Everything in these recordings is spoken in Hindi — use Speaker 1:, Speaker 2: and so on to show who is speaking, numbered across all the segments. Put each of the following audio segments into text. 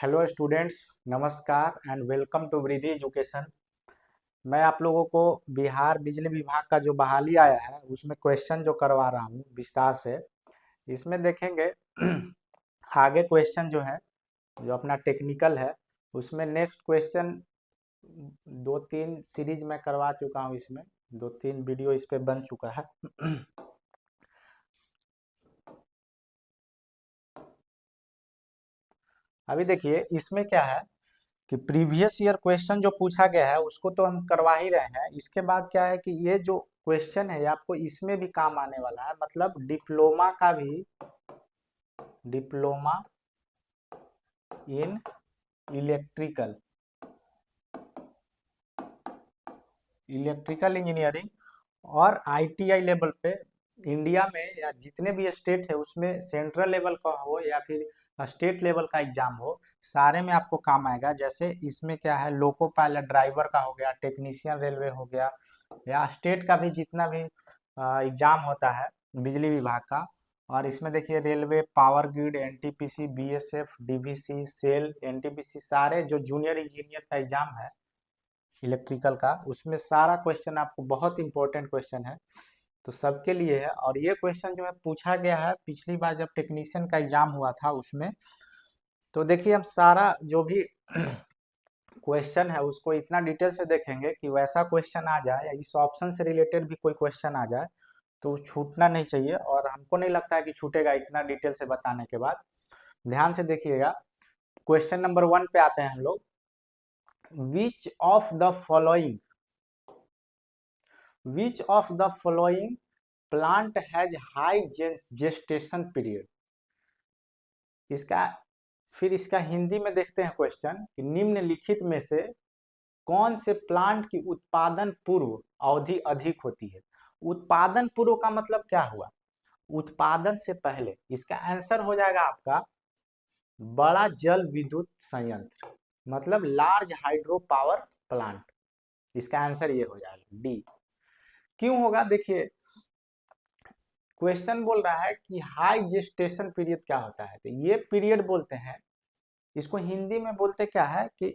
Speaker 1: हेलो स्टूडेंट्स, नमस्कार एंड वेलकम टू वृद्धि एजुकेशन। मैं आप लोगों को बिहार बिजली विभाग का जो बहाली आया है उसमें क्वेश्चन जो करवा रहा हूँ विस्तार से। इसमें देखेंगे आगे क्वेश्चन जो है जो अपना टेक्निकल है उसमें नेक्स्ट क्वेश्चन दो तीन सीरीज में करवा चुका हूँ। इसमें दो तीन वीडियो इस पे बन चुका है। अभी देखिए इसमें क्या है कि प्रीवियस ईयर क्वेश्चन जो पूछा गया है उसको तो हम करवा ही रहे हैं। इसके बाद क्या है कि ये जो क्वेश्चन है आपको इसमें भी काम आने वाला है, मतलब डिप्लोमा का भी, diploma in electrical electrical engineering और आईटीआई लेवल पे इंडिया में या जितने भी स्टेट है उसमें सेंट्रल लेवल का हो या फिर स्टेट लेवल का एग्जाम हो, सारे में आपको काम आएगा। जैसे इसमें क्या है, लोको पायलट ड्राइवर का हो गया, टेक्नीशियन रेलवे हो गया, या स्टेट का भी जितना भी एग्जाम होता है बिजली विभाग का। और इसमें देखिए railway, power grid, NTPC, BSF, DVC, SAIL, NTPC, सारे जो जूनियर इंजीनियर का एग्जाम है इलेक्ट्रिकल का, उसमें सारा क्वेश्चन आपको बहुत इंपॉर्टेंट क्वेश्चन है, तो सबके लिए है। और ये क्वेश्चन जो है पूछा गया है पिछली बार जब टेक्नीशियन का एग्जाम हुआ था उसमें। तो देखिए हम सारा जो भी क्वेश्चन है उसको इतना डिटेल से देखेंगे कि वैसा क्वेश्चन आ जाए या इस ऑप्शन से रिलेटेड भी कोई क्वेश्चन आ जाए तो छूटना नहीं चाहिए, और हमको नहीं लगता है कि छूटेगा इतना डिटेल से बताने के बाद। ध्यान से देखिएगा, क्वेश्चन नंबर 1 पे आते हैं हम लोग। Which of the following Which of the following plant has high gestation period? इसका फिर इसका हिंदी में देखते हैं क्वेश्चन कि निम्नलिखित में से कौन से प्लांट की उत्पादन पूर्व अवधि अधिक होती है। उत्पादन पूर्व का मतलब क्या हुआ, उत्पादन से पहले। इसका आंसर हो जाएगा आपका बड़ा जल विद्युत संयंत्र, मतलब लार्ज हाइड्रो पावर प्लांट। इसका आंसर ये हो जाएगा डी। क्यों होगा, देखिए क्वेश्चन बोल रहा है कि हाई जेस्टेशन पीरियड क्या होता है, तो ये पीरियड बोलते हैं, इसको हिंदी में बोलते क्या है कि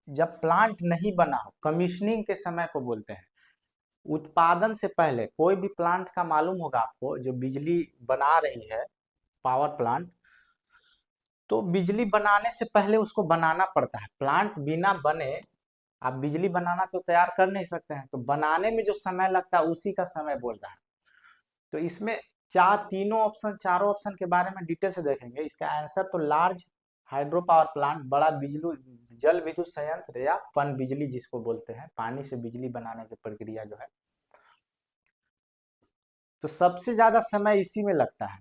Speaker 1: जब प्लांट नहीं बना हो, कमीशनिंग के समय को बोलते हैं। उत्पादन से पहले कोई भी प्लांट का मालूम होगा आपको, जो बिजली बना रही है पावर प्लांट, तो बिजली बनाने से पहले उसको बनाना पड़ता है। प्लांट बिना बने आप बिजली बनाना तो तैयार कर नहीं सकते हैं, तो बनाने में जो समय लगता है उसी का समय बोल रहा है। तो इसमें चारों ऑप्शन के बारे में डिटेल से देखेंगे। इसका आंसर तो लार्ज हाइड्रो पावर प्लांट, बड़ा बिजली जल विद्युत संयंत्र या पन बिजली जिसको बोलते हैं, पानी से बिजली बनाने की प्रक्रिया जो है, तो सबसे ज्यादा समय इसी में लगता है।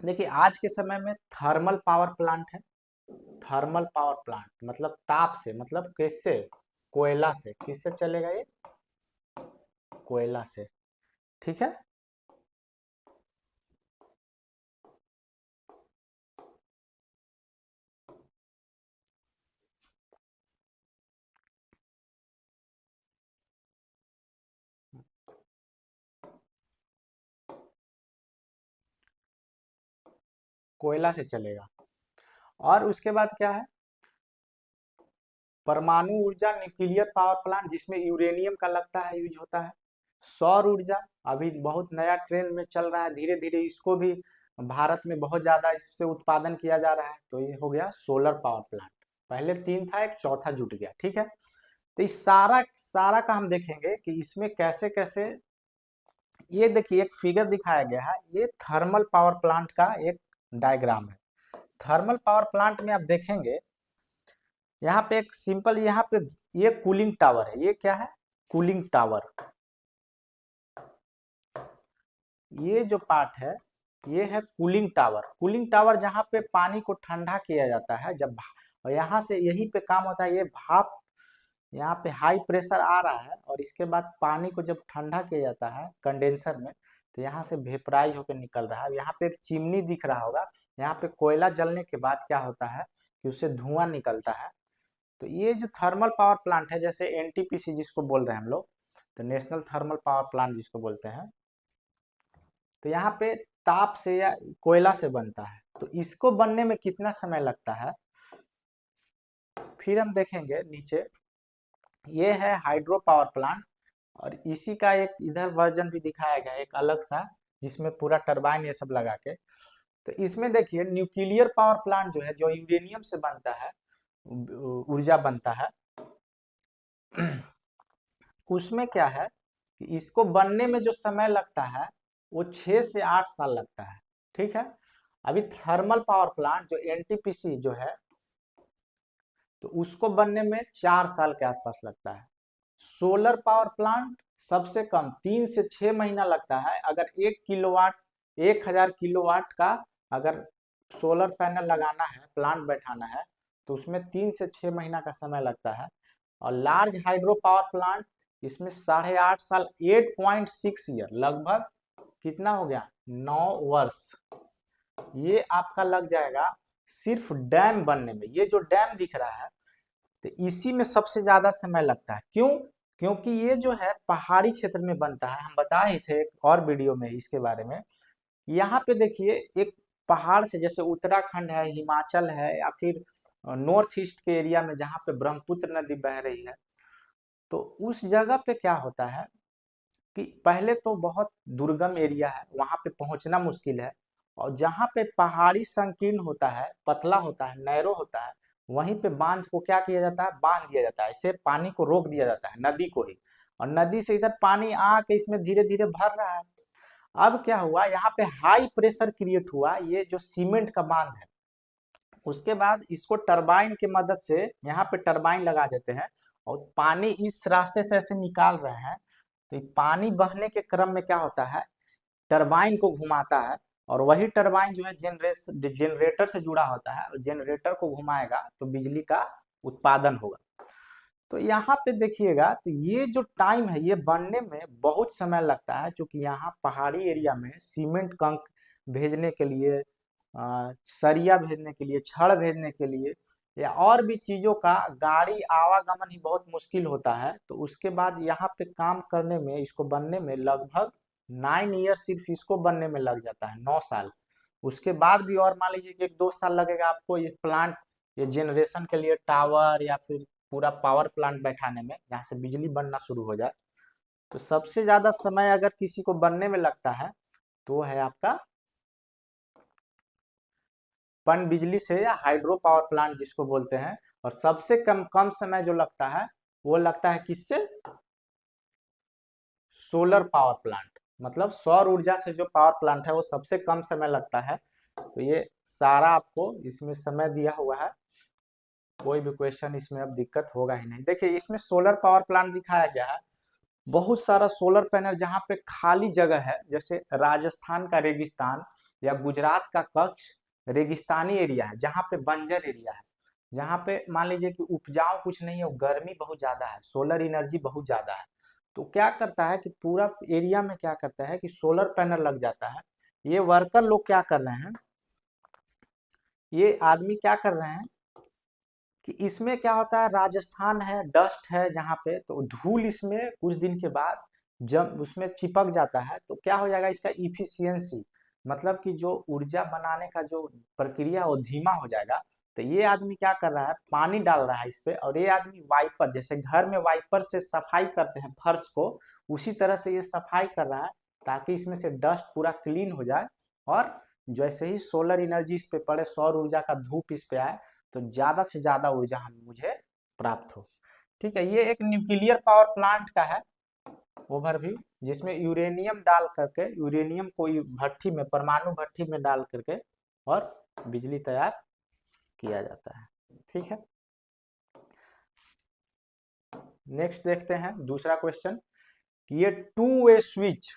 Speaker 1: देखिए आज के समय में थर्मल पावर प्लांट है। थर्मल पावर प्लांट मतलब ताप से, मतलब किससे, कोयला से। किससे चलेगा ये, कोयला से, ठीक है। कोयला से चलेगा। और उसके बाद क्या है, परमाणु ऊर्जा, न्यूक्लियर पावर प्लांट जिसमें यूरेनियम का लगता है, यूज होता है। सौर ऊर्जा अभी बहुत नया ट्रेंड में चल रहा है, धीरे धीरे इसको भी भारत में बहुत ज्यादा इससे उत्पादन किया जा रहा है, तो ये हो गया सोलर पावर प्लांट। पहले 3 था, एक चौथा जुट गया, ठीक है। तो इस सारा सारा का हम देखेंगे कि इसमें कैसे कैसे। ये देखिए एक फिगर दिखाया गया है, ये थर्मल पावर प्लांट का एक डायग्राम है। थर्मल पावर प्लांट में आप देखेंगे यहाँ पे एक सिंपल, यहाँ पे ये कूलिंग टावर है। ये क्या है, कूलिंग टावर। ये जो पार्ट है ये है कूलिंग टावर। कूलिंग टावर जहाँ पे पानी को ठंडा किया जाता है, जब और यहाँ से यही पे काम होता है, ये भाप यहाँ पे हाई प्रेशर आ रहा है और इसके बाद पानी को जब ठंडा किया जाता है कंडेंसर में, तो यहाँ से वेपराइज होकर निकल रहा है। यहाँ पे एक चिमनी दिख रहा होगा, यहाँ पे कोयला जलने के बाद क्या होता है कि उससे धुआं निकलता है। तो ये जो थर्मल पावर प्लांट है, जैसे एनटीपीसी जिसको बोल रहे हैं हम लोग, तो नेशनल थर्मल पावर प्लांट जिसको बोलते हैं, तो यहाँ पे ताप से या कोयला से बनता है। तो इसको बनने में कितना समय लगता है, फिर हम देखेंगे नीचे, ये है हाइड्रो पावर प्लांट, और इसी का एक इधर वर्जन भी दिखाया गया है एक अलग सा, जिसमें पूरा टरबाइन ये सब लगा के। तो इसमें देखिए न्यूक्लियर पावर प्लांट जो है, जो यूरेनियम से बनता है, ऊर्जा बनता है, उसमें क्या है कि इसको बनने में जो समय लगता है वो 6 से 8 साल लगता है। ठीक है। अभी थर्मल पावर प्लांट जो एनटीपीसी जो है, तो उसको बनने में 4 साल के आसपास लगता है। सोलर पावर प्लांट सबसे कम 3 से 6 महीना लगता है। अगर 1000 किलोवाट का अगर सोलर पैनल लगाना है, प्लांट बैठाना है, तो उसमें 3 से 6 महीना का समय लगता है। और लार्ज हाइड्रो पावर प्लांट, इसमें 8.5 साल, 8.6 ईयर, लगभग कितना हो गया, 9 वर्ष, ये आपका लग जाएगा सिर्फ डैम बनने में। ये जो डैम दिख रहा है, तो इसी में सबसे ज्यादा समय लगता है। क्यों? क्योंकि ये जो है पहाड़ी क्षेत्र में बनता है। हम बता ही थे एक और वीडियो में इसके बारे में। यहाँ पे देखिए एक पहाड़ से, जैसे उत्तराखंड है, हिमाचल है, या फिर नॉर्थ ईस्ट के एरिया में जहाँ पे ब्रह्मपुत्र नदी बह रही है, तो उस जगह पे क्या होता है कि पहले तो बहुत दुर्गम एरिया है, वहां पे पहुंचना मुश्किल है। और जहाँ पे पहाड़ी संकीर्ण होता है, पतला होता है, नैरो होता है, वहीं पे बांध को क्या किया जाता है, बांध दिया जाता है, इससे पानी को रोक दिया जाता है, नदी को ही। और नदी से इधर पानी आके इसमें धीरे धीरे भर रहा है। अब क्या हुआ, यहाँ पे हाई प्रेशर क्रिएट हुआ, ये जो सीमेंट का बांध है, उसके बाद इसको टरबाइन की मदद से, यहाँ पे टरबाइन लगा देते हैं, और पानी इस रास्ते से ऐसे निकाल रहे हैं। तो पानी बहने के क्रम में क्या होता है, टरबाइन को घुमाता है, और वही टरबाइन जो है जनरेटर से जुड़ा होता है, और जनरेटर को घुमाएगा तो बिजली का उत्पादन होगा। तो यहाँ पे देखिएगा, तो ये जो टाइम है, ये बनने में बहुत समय लगता है, क्योंकि यहाँ पहाड़ी एरिया में सीमेंट कंक भेजने के लिए, सरिया भेजने के लिए, छड़ भेजने के लिए, या और भी चीजों का गाड़ी आवागमन ही बहुत मुश्किल होता है। तो उसके बाद यहाँ पे काम करने में, इसको बनने में लगभग 9 ईयर सिर्फ इसको बनने में लग जाता है, 9 साल। उसके बाद भी और मान लीजिए कि 1-2 साल लगेगा आपको ये प्लांट, ये जनरेशन के लिए टावर या फिर पूरा पावर प्लांट बैठाने में, जहाँ से बिजली बनना शुरू हो जाए। तो सबसे ज्यादा समय अगर किसी को बनने में लगता है तो वो है आपका पन बिजली से, या हाइड्रो पावर प्लांट जिसको बोलते हैं। और सबसे कम कम समय जो लगता है वो लगता है किससे, सोलर पावर प्लांट, मतलब सौर ऊर्जा से जो पावर प्लांट है वो सबसे कम समय लगता है। तो ये सारा आपको इसमें समय दिया हुआ है, कोई भी क्वेश्चन इसमें अब दिक्कत होगा ही नहीं। देखिए इसमें सोलर पावर प्लांट दिखाया गया है, बहुत सारा सोलर पैनल जहाँ पे खाली जगह है, जैसे राजस्थान का रेगिस्तान या गुजरात का कच्छ रेगिस्तानी एरिया है, जहाँ पे बंजर एरिया है, जहाँ पे मान लीजिए कि उपजाऊ कुछ नहीं है, गर्मी बहुत ज्यादा है, सोलर एनर्जी बहुत ज्यादा है। तो क्या करता है कि पूरा एरिया में क्या करता है कि सोलर पैनल लग जाता है। ये वर्कर लोग क्या कर रहे हैं, ये आदमी क्या कर रहे हैं कि इसमें क्या होता है, राजस्थान है, डस्ट है जहाँ पे, तो धूल इसमें कुछ दिन के बाद जब उसमें चिपक जाता है, तो क्या हो जाएगा, इसका इफिशियंसी, मतलब कि जो ऊर्जा बनाने का जो प्रक्रिया वो धीमा हो जाएगा। तो ये आदमी क्या कर रहा है, पानी डाल रहा है इस पे, और ये आदमी वाइपर, जैसे घर में वाइपर से सफाई करते हैं फर्श को, उसी तरह से ये सफाई कर रहा है, ताकि इसमें से डस्ट पूरा क्लीन हो जाए। और जैसे ही सोलर एनर्जी इस पे पड़े, सौर ऊर्जा का धूप इस पे आए, तो ज्यादा से ज्यादा ऊर्जा हम मुझे प्राप्त हो। ठीक है, ये एक न्यूक्लियर पावर प्लांट का है ओवरव्यू, जिसमें यूरेनियम डाल करके, यूरेनियम को भट्ठी में, परमाणु भट्ठी में डाल करके और बिजली तैयार किया जाता है। ठीक है, नेक्स्ट देखते हैं दूसरा क्वेश्चन, कि ये two way switch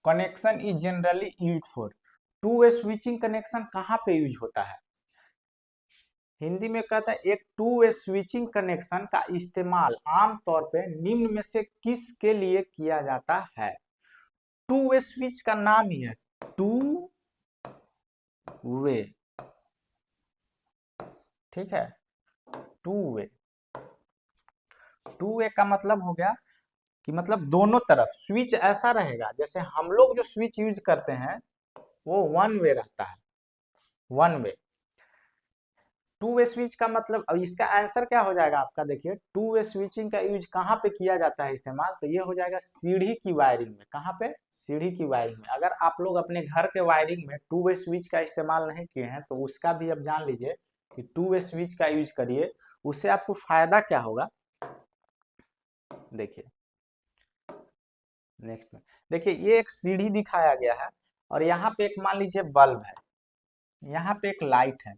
Speaker 1: connection is generally use for. Two way switching connection कहाँ पे यूज होता है, हिंदी में कहता है एक टू वे स्विचिंग कनेक्शन का इस्तेमाल आमतौर पे निम्न में से किस के लिए किया जाता है। टू वे स्विच का नाम ही है टू वे, ठीक है, टू वे। टू वे का मतलब हो गया कि मतलब दोनों तरफ स्विच ऐसा रहेगा, जैसे हम लोग जो स्विच यूज करते हैं वो वन वे रहता है, one way. Two way switch का मतलब, अब इसका आंसर क्या हो जाएगा आपका, देखिए टू वे स्विचिंग का यूज कहाँ पे किया जाता है इस्तेमाल, तो ये हो जाएगा सीढ़ी की वायरिंग में। कहाँ पे? सीढ़ी की वायरिंग में। अगर आप लोग अपने घर के वायरिंग में टू वे स्विच का इस्तेमाल नहीं किए हैं तो उसका भी अब जान लीजिए कि टू वे स्विच का यूज करिए, उससे आपको फायदा क्या होगा। देखिए नेक्स्ट में, देखिए ये एक सीढ़ी दिखाया गया है और यहाँ पे एक मान लीजिए बल्ब है, यहाँ पे एक लाइट है,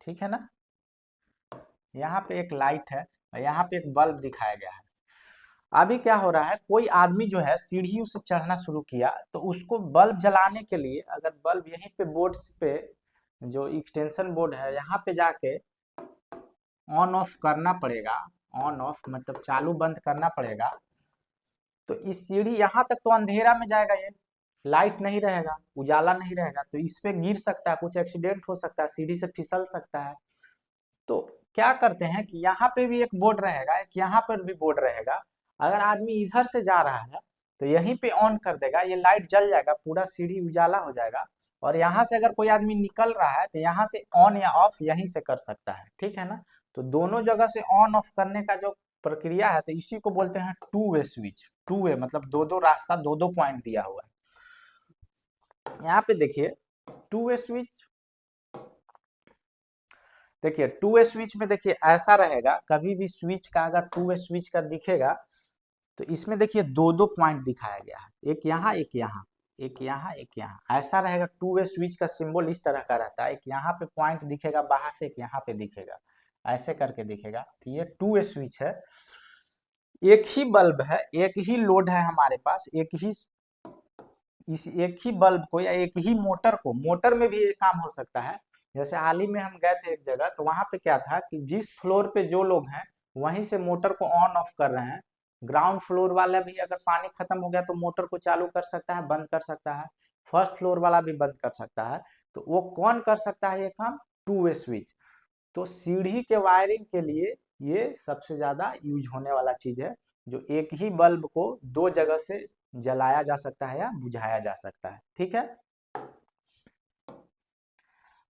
Speaker 1: ठीक है ना, यहाँ पे एक लाइट है और यहाँ पे एक बल्ब दिखाया गया है। अभी क्या हो रहा है, कोई आदमी जो है सीढ़ियों से चढ़ना शुरू किया तो उसको बल्ब जलाने के लिए अगर बल्ब यहीं पे बोर्ड पे, जो एक्सटेंशन बोर्ड है यहाँ पे जाके ऑन ऑफ करना पड़ेगा। ऑन ऑफ मतलब चालू बंद करना पड़ेगा। तो इस सीढ़ी यहाँ तक तो अंधेरा में जाएगा, ये लाइट नहीं रहेगा, उजाला नहीं रहेगा, तो इस पे गिर सकता है, कुछ एक्सीडेंट हो सकता है, सीढ़ी से फिसल सकता है। तो क्या करते हैं कि यहाँ पे भी एक बोर्ड रहेगा, एक यहाँ पर भी बोर्ड रहेगा। अगर आदमी इधर से जा रहा है तो यहीं पे ऑन कर देगा, ये लाइट जल जाएगा, पूरा सीढ़ी उजाला हो जाएगा। और यहाँ से अगर कोई आदमी निकल रहा है तो यहाँ से ऑन या ऑफ यहीं से कर सकता है, ठीक है ना। तो दोनों जगह से ऑन ऑफ करने का जो प्रक्रिया है तो इसी को बोलते हैं two way switch. Two way मतलब दो दो रास्ता, दो दो पॉइंट दिया हुआ है। यहाँ पे देखिए टू वे स्विच, देखिए टू वे स्विच में देखिए ऐसा रहेगा, कभी भी स्विच का अगर टू वे स्विच का दिखेगा तो इसमें देखिए दो दो पॉइंट दिखाया गया है, एक यहाँ एक यहाँ, एक यहाँ एक यहाँ, ऐसा रहेगा। टू वे स्विच का सिंबल इस तरह का रहता है, एक यहाँ पे पॉइंट दिखेगा बाहर से, एक यहाँ पे दिखेगा, ऐसे करके दिखेगा। तो ये टू वे स्विच है, एक ही बल्ब है, एक ही लोड है हमारे पास, एक ही, इस एक ही बल्ब को या एक ही मोटर को, मोटर में भी ये काम हो सकता है। जैसे हाल ही में हम गए थे एक जगह, तो वहां पे क्या था कि जिस फ्लोर पे जो लोग हैं वहीं से मोटर को ऑन ऑफ कर रहे हैं। ग्राउंड फ्लोर वाला भी अगर पानी खत्म हो गया तो मोटर को चालू कर सकता है, बंद कर सकता है, फर्स्ट फ्लोर वाला भी बंद कर सकता है। तो वो कौन कर सकता है ये काम? Two way switch. तो सीढ़ी के वायरिंग के लिए ये सबसे ज्यादा यूज होने वाला चीज है, जो एक ही बल्ब को दो जगह से जलाया जा सकता है या बुझाया जा सकता है, ठीक है।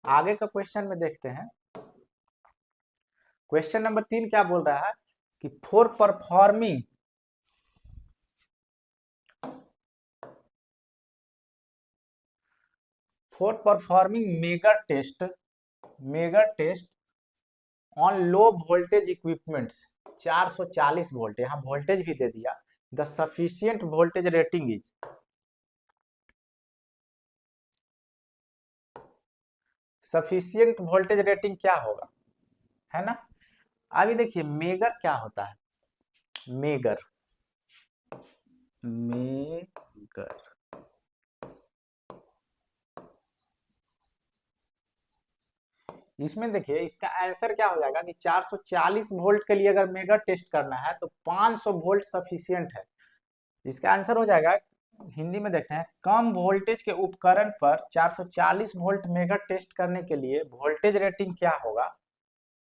Speaker 1: आगे का क्वेश्चन में देखते हैं। क्वेश्चन नंबर 3 क्या बोल रहा है कि for performing megger test on low voltage equipments, 440 volt, यहाँ वोल्टेज भी दे दिया। The sufficient voltage rating is, sufficient voltage rating क्या होगा, है ना। अभी देखिए मेगर क्या होता है, मेगर, मेगर इसमें देखिए इसका आंसर क्या हो जाएगा कि 440 वोल्ट के लिए अगर मेगा टेस्ट करना है तो 500 वोल्ट सफिशियंट है। इसका आंसर हो जाएगा, हिंदी में देखते हैं, कम वोल्टेज के उपकरण पर 440 वोल्ट मेगा टेस्ट करने के लिए वोल्टेज रेटिंग क्या होगा।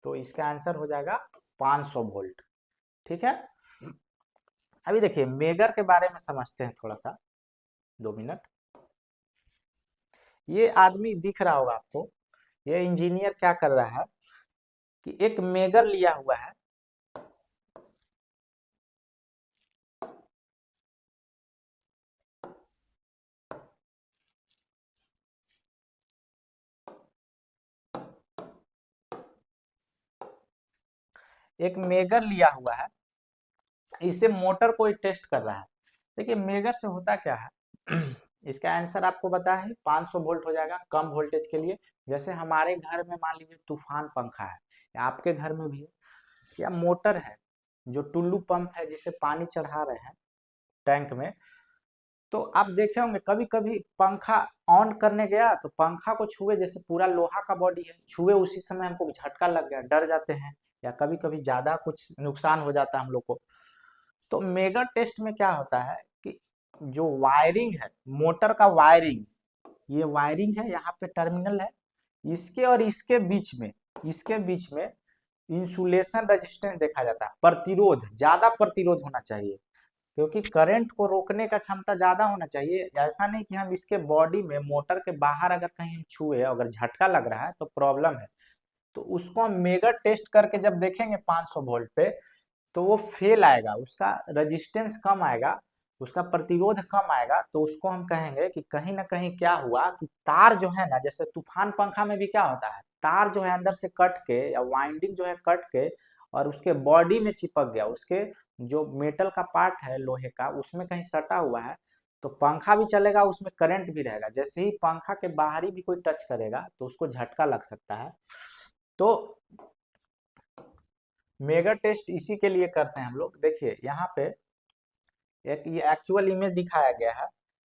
Speaker 1: तो इसका आंसर हो जाएगा 500 वोल्ट, ठीक है। अभी देखिए मेगर के बारे में समझते हैं थोड़ा सा, 2 मिनट। ये आदमी दिख रहा होगा आपको, ये इंजीनियर क्या कर रहा है कि एक मेगर लिया हुआ है, एक मेगर लिया हुआ है, इसे मोटर को टेस्ट कर रहा है। देखिए मेगर से होता क्या है इसका आंसर आपको पता है, 500 वोल्ट हो जाएगा कम वोल्टेज के लिए। जैसे हमारे घर में मान लीजिए तूफान पंखा है, या आपके घर में भी है, या मोटर है जो टुल्लू पंप है जिसे पानी चढ़ा रहे हैं टैंक में। तो आप देखे होंगे कभी कभी पंखा ऑन करने गया तो पंखा को छुए, जैसे पूरा लोहा का बॉडी है, छुए उसी समय हमको झटका लग गया, डर जाते हैं, या कभी कभी ज्यादा कुछ नुकसान हो जाता है हम लोग को। तो मेगा टेस्ट में क्या होता है कि जो वायरिंग है, मोटर का वायरिंग, ये वायरिंग है, यहाँ पे टर्मिनल है, इसके और इसके बीच में इंसुलेशन रेजिस्टेंस देखा जाता है, प्रतिरोध, ज्यादा प्रतिरोध होना चाहिए, क्योंकि करंट को रोकने का क्षमता ज्यादा होना चाहिए। ऐसा नहीं कि हम इसके बॉडी में, मोटर के बाहर अगर कहीं हम छुए अगर झटका लग रहा है तो प्रॉब्लम है। तो उसको हम मेगा टेस्ट करके जब देखेंगे 500 वोल्ट पे, तो वो फेल आएगा, उसका रेजिस्टेंस कम आएगा, उसका प्रतिरोध कम आएगा। तो उसको हम कहेंगे कि कहीं ना कहीं क्या हुआ कि तार जो है ना, जैसे तूफान पंखा में भी क्या होता है, तार जो है अंदर से कट के या वाइंडिंग जो है कट के और उसके बॉडी में चिपक गया, उसके जो मेटल का पार्ट है लोहे का उसमें कहीं सटा हुआ है, तो पंखा भी चलेगा, उसमें करंट भी रहेगा। जैसे ही पंखा के बाहरी भी कोई टच करेगा तो उसको झटका लग सकता है। तो मेगा टेस्ट इसी के लिए करते हैं हम लोग। देखिए यहाँ पे एक ये एक्चुअल इमेज दिखाया गया है।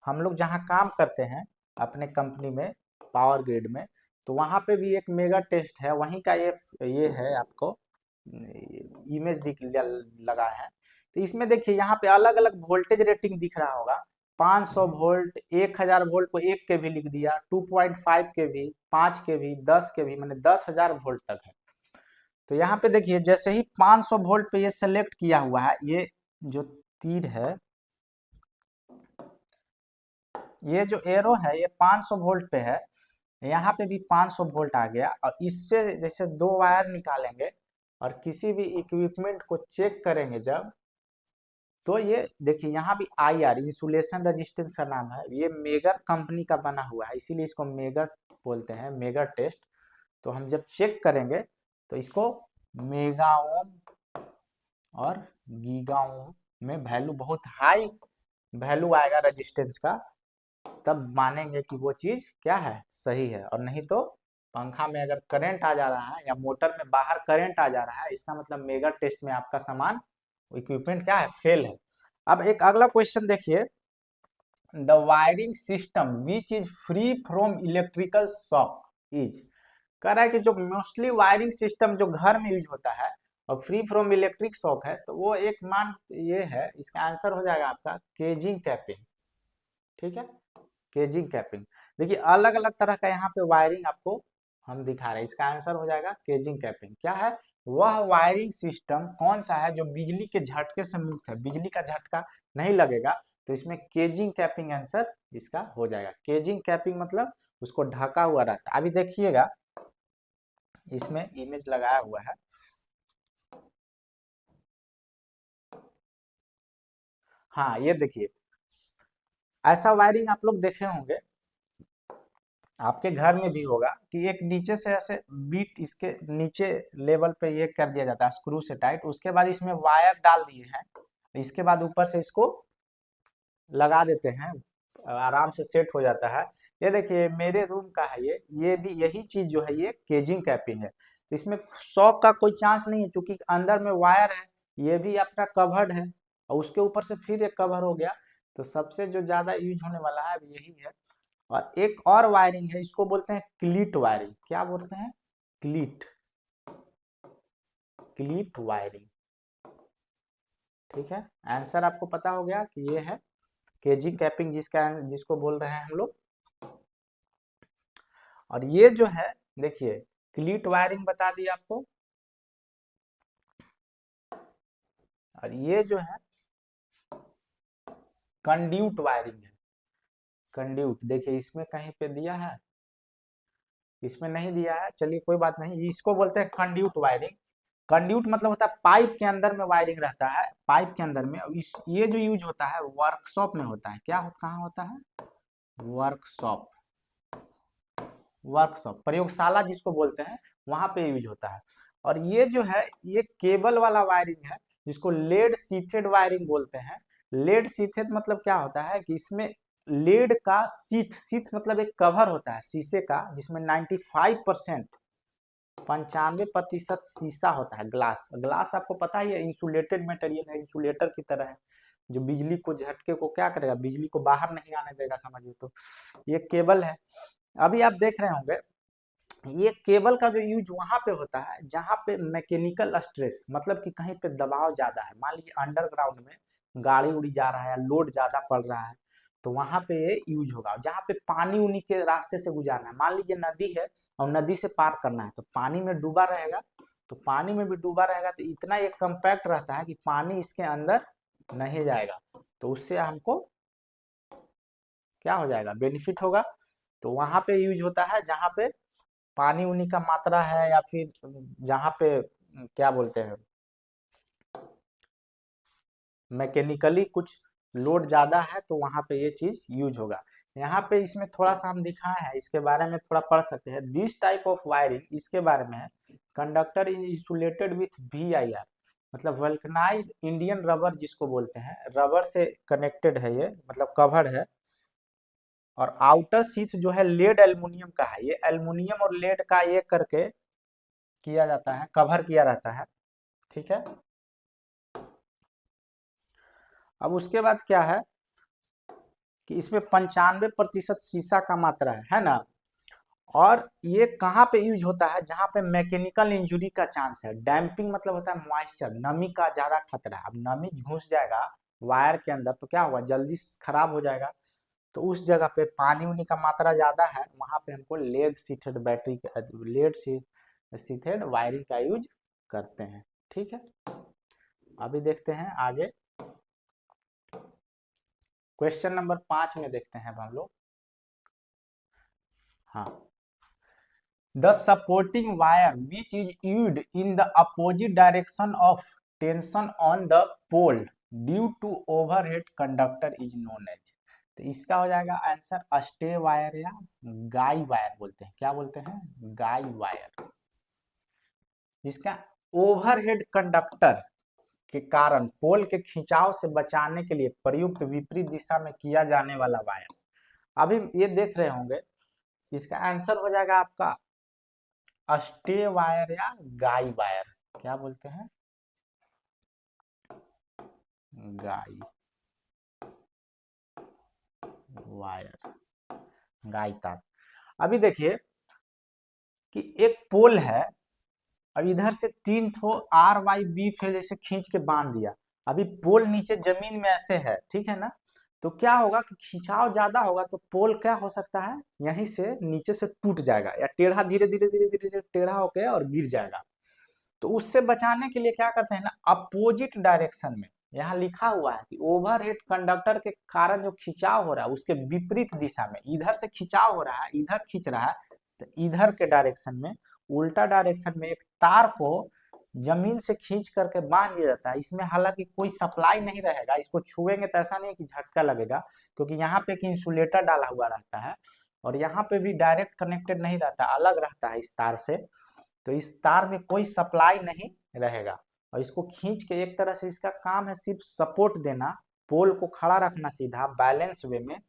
Speaker 1: हम लोग जहाँ काम करते हैं अपने कंपनी में, पावर ग्रिड में, तो वहाँ पे भी एक मेगा टेस्ट है, वहीं का ये है, आपको इमेज दिख लगा है। तो इसमें देखिए यहाँ पे अलग अलग वोल्टेज रेटिंग दिख रहा होगा, 500 वोल्ट, 1000 वोल्ट को 1 के भी लिख दिया, 2.5 के भी, 5 के भी, 10 के भी, मैंने 10,000 वोल्ट तक है। तो यहाँ पे देखिए जैसे ही 500 वोल्ट पे ये सेलेक्ट किया हुआ है, ये जो तीर है, ये जो एरो है ये 500 वोल्ट पे है, यहाँ पे भी 500 वोल्ट आ गया। और इस पे जैसे दो वायर निकालेंगे और किसी भी इक्विपमेंट को चेक करेंगे जब, तो ये देखिए यहाँ भी IR इंसुलेशन रेजिस्टेंस का नाम है, ये मेगर कंपनी का बना हुआ है, इसीलिए इसको मेगर बोलते हैं, मेगर टेस्ट। तो हम जब चेक करेंगे तो इसको मेगा ओम और गीगा ओम में वैल्यू, बहुत हाई वैल्यू आएगा रेजिस्टेंस का, तब मानेंगे कि वो चीज क्या है, सही है। और नहीं तो पंखा में अगर करंट आ जा रहा है या मोटर में बाहर करंट आ जा रहा है, इसका मतलब मेगा टेस्ट में आपका सामान, इक्विपमेंट क्या है, फेल है। अब एक अगला क्वेश्चन देखिए, the wiring system which is free from electrical shock is, कह रहा है कि जो मोस्टली वायरिंग सिस्टम जो घर में यूज होता है और फ्री फ्रॉम इलेक्ट्रिक शॉक है, तो वो एक मान ये है, इसका आंसर हो जाएगा आपका केजिंग कैपिंग। ठीक है, केजिंग कैपिंग। देखिए अलग अलग तरह का यहाँ पे वायरिंग आपको हम दिखा रहे हैं, इसका आंसर हो जाएगा केजिंग कैपिंग। क्या है, वह वायरिंग सिस्टम कौन सा है जो बिजली के झटके से मुक्त है, बिजली का झटका नहीं लगेगा, तो इसमें केजिंग कैपिंग आंसर इसका हो जाएगा। केजिंग कैपिंग मतलब उसको ढका हुआ रहता है। अभी देखिएगा इसमें इमेज लगाया हुआ है, हाँ ये देखिए, ऐसा वायरिंग आप लोग देखे होंगे, आपके घर में भी होगा कि एक नीचे से ऐसे बीट इसके नीचे लेवल पे ये कर दिया जाता है स्क्रू से टाइट, उसके बाद इसमें वायर डाल दिए हैं, इसके बाद ऊपर से इसको लगा देते हैं, आराम से सेट हो जाता है। ये देखिए मेरे रूम का है ये भी यही चीज जो है ये केजिंग कैपिंग है। तो इसमें शॉक का कोई चांस नहीं है, क्योंकि अंदर में वायर है, ये भी आपका कवर्ड है और उसके ऊपर से फिर एक कवर हो गया, तो सबसे जो ज्यादा यूज होने वाला है अब यही है। और एक और वायरिंग है, इसको बोलते हैं क्लीट वायरिंग। क्या बोलते हैं, क्लीट, क्लीट वायरिंग। ठीक है, आंसर आपको पता हो गया कि ये है केजिंग कैपिंग, जिसको बोल रहे हैं हम लोग। और ये जो है देखिए क्लीट वायरिंग बता दिया आपको, और ये जो है कंड्यूट वायरिंग है। कंड्यूट देखिए इसमें कहीं पे दिया है, इसमें नहीं दिया है, चलिए कोई बात नहीं, इसको बोलते हैं कंड्यूट वायरिंग। कंड्यूट मतलब होता है पाइप के अंदर में वायरिंग रहता है, पाइप के अंदर में। इस ये जो यूज होता है वर्कशॉप में होता है, क्या कहाँ होता है, वर्कशॉप, वर्कशॉप प्रयोगशाला जिसको बोलते हैं, वहां पे यूज होता है। और ये जो है ये केबल वाला वायरिंग है, जिसको लेड सीथेड वायरिंग बोलते हैं। लेड सीथेड मतलब क्या होता है कि इसमें लेड का सीथ, सीथ मतलब एक कवर होता है शीशे का, जिसमें 95%, 95% शीशा होता है, ग्लास। ग्लास आपको पता ही है इंसुलेटेड मटेरियल है, इंसुलेटर की तरह है, जो बिजली को झटके को क्या करेगा, बिजली को बाहर नहीं आने देगा, समझिए। तो ये केबल है। अभी आप देख रहे होंगे ये केबल का जो यूज वहां पे होता है जहां पे मैकेनिकल स्ट्रेस, मतलब कि कहीं पे दबाव ज्यादा है, मान लीजिए अंडरग्राउंड में गाड़ी उड़ी जा रहा है, लोड ज्यादा पड़ रहा है, तो वहां पे ये यूज होगा। जहाँ पे पानी उनी के रास्ते से गुजारना है, मान लीजिए नदी है और नदी से पार करना है, तो पानी में डूबा रहेगा, तो पानी में भी डूबा रहेगा तो इतना ये कम्पैक्ट रहता है कि पानी इसके अंदर नहीं जाएगा, तो उससे हमको क्या हो जाएगा, बेनिफिट होगा। तो वहां पे यूज होता है जहाँ पे पानी उनी का मात्रा है या फिर जहाँ पे क्या बोलते हैं मैकेनिकली कुछ लोड ज़्यादा है तो वहाँ पे ये चीज़ यूज होगा। यहाँ पे इसमें थोड़ा सा हम दिखाए हैं, इसके बारे में थोड़ा पढ़ सकते हैं। दिस टाइप ऑफ वायरिंग इसके बारे में है, conductor is insulated with VIR, मतलब वल्कनाइज्ड इंडियन रबर जिसको बोलते हैं, रबर से कनेक्टेड है ये, मतलब कवर्ड है। और आउटर शीथ जो है लेड एल्युमिनियम का है, ये एल्युमिनियम और लेड का ये करके किया जाता है, कवर किया रहता है, ठीक है। अब उसके बाद क्या है कि इसमें 95% शीशा का मात्रा है ना। और ये कहाँ पे यूज होता है, जहाँ पे मैकेनिकल इंजुरी का चांस है। डैम्पिंग मतलब होता है मॉइस्चर, नमी का ज्यादा खतरा है। अब नमी घुस जाएगा वायर के अंदर तो क्या होगा, जल्दी खराब हो जाएगा। तो उस जगह पे पानी उनी का मात्रा ज्यादा है, वहां पे हमको lead sheathed battery, lead sheathed wiring का यूज करते हैं, ठीक है। अभी देखते हैं आगे, क्वेश्चन नंबर 5 में देखते हैं हम लोग। हाँ, the supporting wire which is used in the opposite direction of tension on the pole due to overhead conductor is known as. तो इसका हो जाएगा आंसर स्टे वायर या गाई वायर बोलते हैं। क्या बोलते हैं, गाई वायर। इसका ओवरहेड कंडक्टर के कारण पोल के खिंचाव से बचाने के लिए प्रयुक्त विपरीत दिशा में किया जाने वाला वायर। अभी ये देख रहे होंगे, इसका आंसर हो जाएगा आपका स्टे वायर या गाई वायर। क्या बोलते हैं, गाई वायर, गाई तार। अभी देखिए कि एक पोल है, अब इधर से 3 ठो RYB फिर जैसे खींच के बांध दिया। अभी पोल नीचे जमीन में ऐसे है, ठीक है ना। तो क्या होगा कि खिंचाव ज्यादा होगा तो पोल क्या हो सकता है, यहीं से नीचे से टूट जाएगा या टेढ़ा धीरे धीरे धीरे धीरे धीरे टेढ़ा होकर और गिर जाएगा। तो उससे बचाने के लिए क्या करते हैं ना, अपोजिट डायरेक्शन में, यहाँ लिखा हुआ है कि ओवरहेड कंडक्टर के कारण जो खिंचाव हो रहा है उसके विपरीत दिशा में, इधर से खिंचाव हो रहा है, इधर खींच रहा है, तो इधर के डायरेक्शन में, उल्टा डायरेक्शन में एक तार को जमीन से खींच करके बांध दिया जाता है। इसमें हालांकि कोई सप्लाई नहीं रहेगा, इसको छुएंगे तो ऐसा नहीं कि झटका लगेगा, क्योंकि यहाँ पे एक इंसुलेटर डाला हुआ रहता है और यहाँ पे भी डायरेक्ट कनेक्टेड नहीं रहता, अलग रहता है इस तार से। तो इस तार में कोई सप्लाई नहीं रहेगा और इसको खींच के एक तरह से इसका काम है सिर्फ सपोर्ट देना, पोल को खड़ा रखना सीधा बैलेंस वे में।